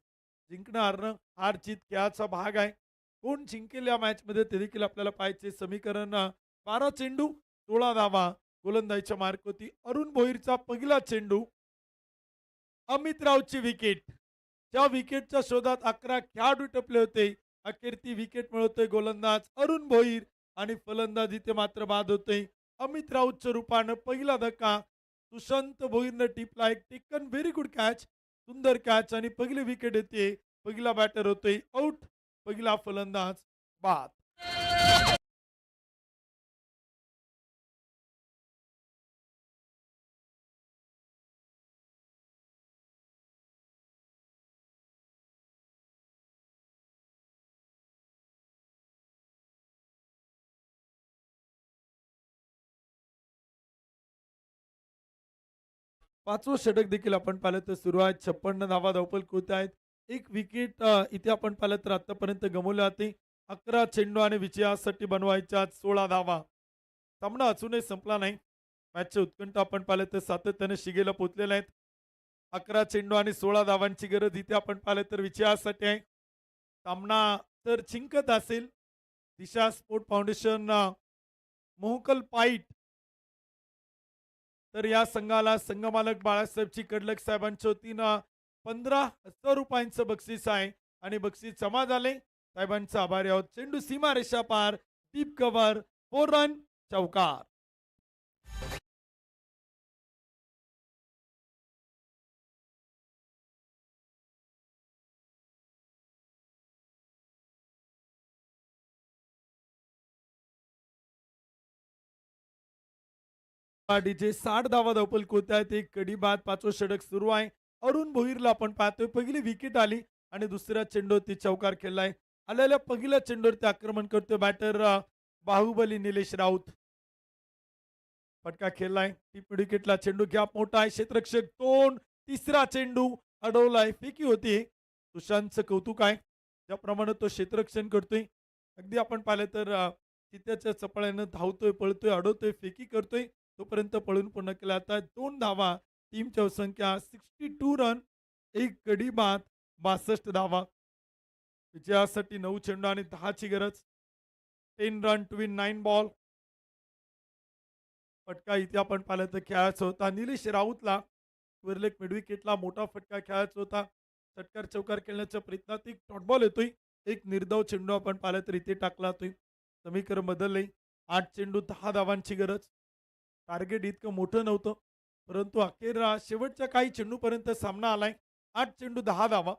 जिंकणं हारणं हार जीत खेळाचा भाग आहे. कोण जिंकेल या मॅच मध्ये ते देखील आपल्याला पाहायचे. समीकरण 12 चेंडू 16 धावा. गोलंदाजीच्या मार्क होती. अरुण भोईरचा पहिला चेंडू. अमित राऊतची विकेट. त्या विकेटच्या शोधात 11 खेळाडू टपले होते. अखेर ती विकेट मिळवतोय गोलंदाज अरुण भोईर आणि फलंदाज इथे मात्र बाद होते. अमित राऊतच्या रूपानं पहिला धक्का. सुशांत भोईरनं टिपला एक टेकन व्हेरी गुड कॅच, सुंदर कॅच आणि पहिली विकेट येते. पहिला बॅटर होतोय आउट, पहिला फलंदाज बाद. पाचवं षटक देखील आपण पाहिलं तर सुरू आहे. 56 धावा धावपल होत आहेत. एक विकेट इथे आपण पाहिलं तर आतापर्यंत गमावले जाते. 11 चेंडू आणि विजयासाठी बनवायच्या 16 धावा. सामना अजूनही संपला नाही. मॅचचे उत्कंठ आपण पाहिलं तर सातत्याने शिगेला पोहोचलेले आहेत. 11 चेंडू आणि 16 धावांची गरज इथे आपण पाहिलं तर विजयासाठी आहे. सामना तर जिंकत असेल दिशा स्पोर्ट फाउंडेशन मोहकल पाईट, तर या संघाला संघमालक बाळासाहेबची कडलक साहेबांच्या वतीनं 15,000 रुपयांचं बक्षीस आहे आणि बक्षीस जमा झाले. साहेबांचा आभारी आहोत. चेंडू सीमा रेषा पार, डीप कव्हर, 4 रन, चौकार. डीजे 60 धावा धावपल होत आहेत. एक कडी बाद. पाचवं षटक सुरू आहे. अरुण भोईरला आपण पाहतोय पहिली विकेट आली आणि दुसऱ्या चेंडूवरती चौकार खेळलाय. आलेल्या पहिल्या चेंडूवरती आक्रमण करतोय बॅटर बाहुबली निलेश राऊत. फटका खेळलाय. टीप विकेटला चेंडू गॅप मोठा आहे. क्षेत्ररक्षक 2, तिसरा चेंडू अडवलाय. फेकी होती. सुशांतचं कौतुक आहे ज्याप्रमाणे तो क्षेत्ररक्षण करतोय. अगदी आपण पाहिलं तर चित्त्याच्या चपळ्यानं धावतोय, पळतोय, अडवतोय, फेकी करतोय. तोपर्यंत पळून पूर्ण केला. आता 2 धावा. टीमची संख्या 62 रन, एक गडी बाद, 62 धावा. विजयासाठी 9 चेंडू आणि 10 ची गरज. 10 रन टू विन 9 बॉल. फटका इथे आपण पाहिलं तर खेळायचा होता. निलेश राऊतला विरलेख मिडविकेटला मोठा फटका खेळायचा होता. षटकार चौकार खेळण्याच्या प्रयत्नात एक डॉट बॉल येतोय. एक निर्धाव चेंडू आपण पाहिलं तर इथे टाकला जातोय. समीकरण बदलले. 8 चेंडू 10 धावांची गरज. टार्गेट इतकं मोठं नव्हतं, परंतु अखेर शेवटच्या काही चेंडूपर्यंत सामना आलाय. 8 चेंडू 10 धावा.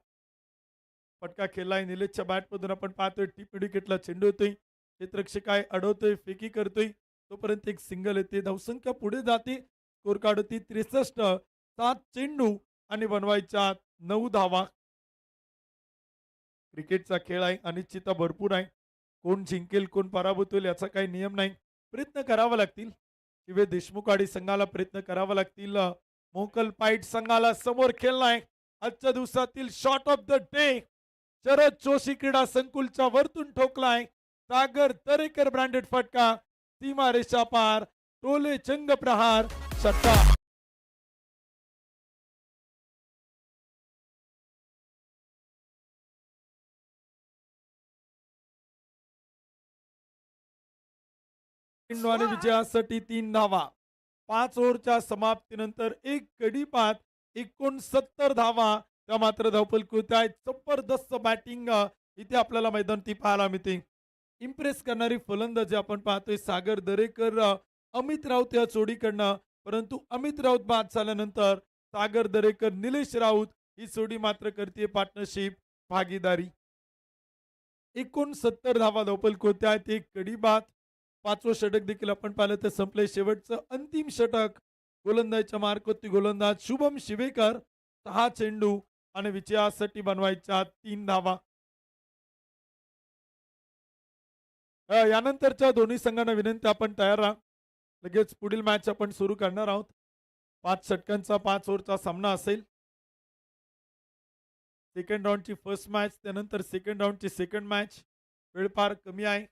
फटका खेळलाय निलेशच्या बॅटमधून आपण पाहतोय. टीप विकेटला चेंडू येतोय. क्षेत्ररक्षक काय अडवतोय, फेकी करतोय. तोपर्यंत एक सिंगल येते. धावसंख्या पुढे जाते. स्कोर कार्ड होती 63. 7 चेंडू आणि बनवायच्या 9 धावा. क्रिकेटचा खेळ आहे. अनिश्चितता भरपूर आहे. कोण जिंकेल, कोण पराभूत होईल याचा काही नियम नाही. प्रयत्न करावा लागतील. शिवे देशमुख आणि संघाला प्रयत्न करावा लागतील. मोकल पाईट संघाला समोर खेळलाय. आजच्या दिवसातील shot of the day Sharad Joshi क्रीडा संकुलच्या वरतून ठोकलाय. सागर दरेकर ब्रँडेड फटका. सीमा रेषा पार. टोले चंग प्रहार. षटकार. आणि विजयासाठी 3 धावा. 5 ओव्हरच्या समाप्तीनंतर एक गडी बाद. 69 धावा. त्या मात्र धावपल आहेत. जबरदस्त बॅटिंग इथे आपल्याला मैदानी पाहायला मिळते. इम्प्रेस करणारी फलंदाजी आपण पाहतोय. सागर दरेकर, अमित राऊत या जोडीकडनं, परंतु अमित राऊत बाद झाल्यानंतर सागर दरेकर, निलेश राऊत ही जोडी मात्र करते पार्टनरशिप भागीदारी. 69 धावा धावपल आहेत. एक गडी बाद. 5वं षटक देखील आपण पाहिलं तर संपले. शेवटचं अंतिम षटक. गोलंदाजच्या मार्कवरती गोलंदाज शुभम शिवेकर. 6 चेंडू आणि विजयासाठी बनवायच्या 3 धावा. यानंतरच्या दोन्ही संघांना विनंती आपण तयार राहा. लगेच पुढील मॅच आपण सुरू करणार आहोत. 5 षटकांचा 5 ओव्हरचा सामना असेल. सेकंड राऊंडची फर्स्ट मॅच, त्यानंतर सेकंड राऊंडची सेकंड मॅच. वेळ फार कमी आहे.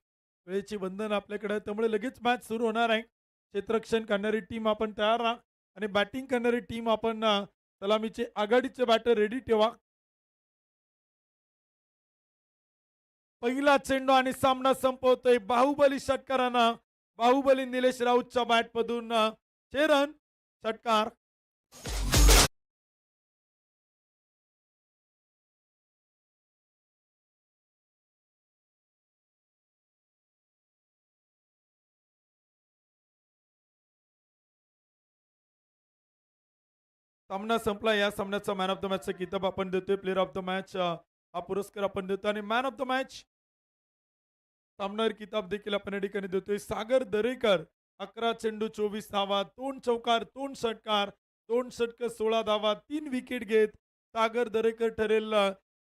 वेळेची बंधन आपल्याकडे आहे, त्यामुळे लगेच मॅच सुरू होणार आहे. क्षेत्ररक्षण करणारी टीम आपण तयार राहा आणि बॅटिंग करणारी टीम आपण सलामीचे आघाडीचे बॅटर रेडी ठेवा. पहिला चेंडू आणि सामना संपवतोय बाहुबली षटकारानं. बाहुबली निलेश राऊतच्या बॅटमधून 6 रन, षटकार. सामना संपला. या सामन्याचा मॅन ऑफ द मॅचचा किताब आपण देतोय. प्लेअर ऑफ द मॅच हा पुरस्कार आपण देतो आणि मॅन ऑफ द मॅच सामनावीर किताब देखील आपण या ठिकाणी देतोय. सागर दरेकर 11 चेंडू 24 धावा, 2 चौकार, 2 षटकार, 2 षटक 16 धावा, 3 विकेट घेत सागर दरेकर ठरेल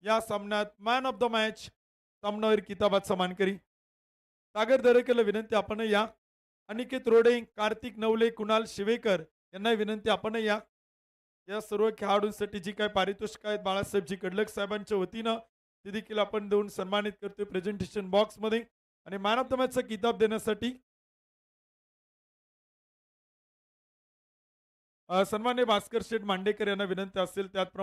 या सामन्यात मॅन ऑफ द मॅच, सामनावीर किताबाचा मानकरी. सागर दरेकरला विनंती आपण या. अनिकेत रोडे, कार्तिक नवले, कुणाल शिवेकर यांना विनंती आपण या. या सर्व खेळाडूंसाठी जी काय पारितोषिक आहेत बाळासाहेबजी कडलक साहेबांच्या वतीनं ती देखील आपण देऊन सन्मानित करतोय प्रेझेंटेशन बॉक्समध्ये. आणि मॅन ऑफ द मॅचचा किताब देण्यासाठी सन्मान्य भास्कर शेठ मांडेकर यांना विनंती असेल त्याचप्रमाणे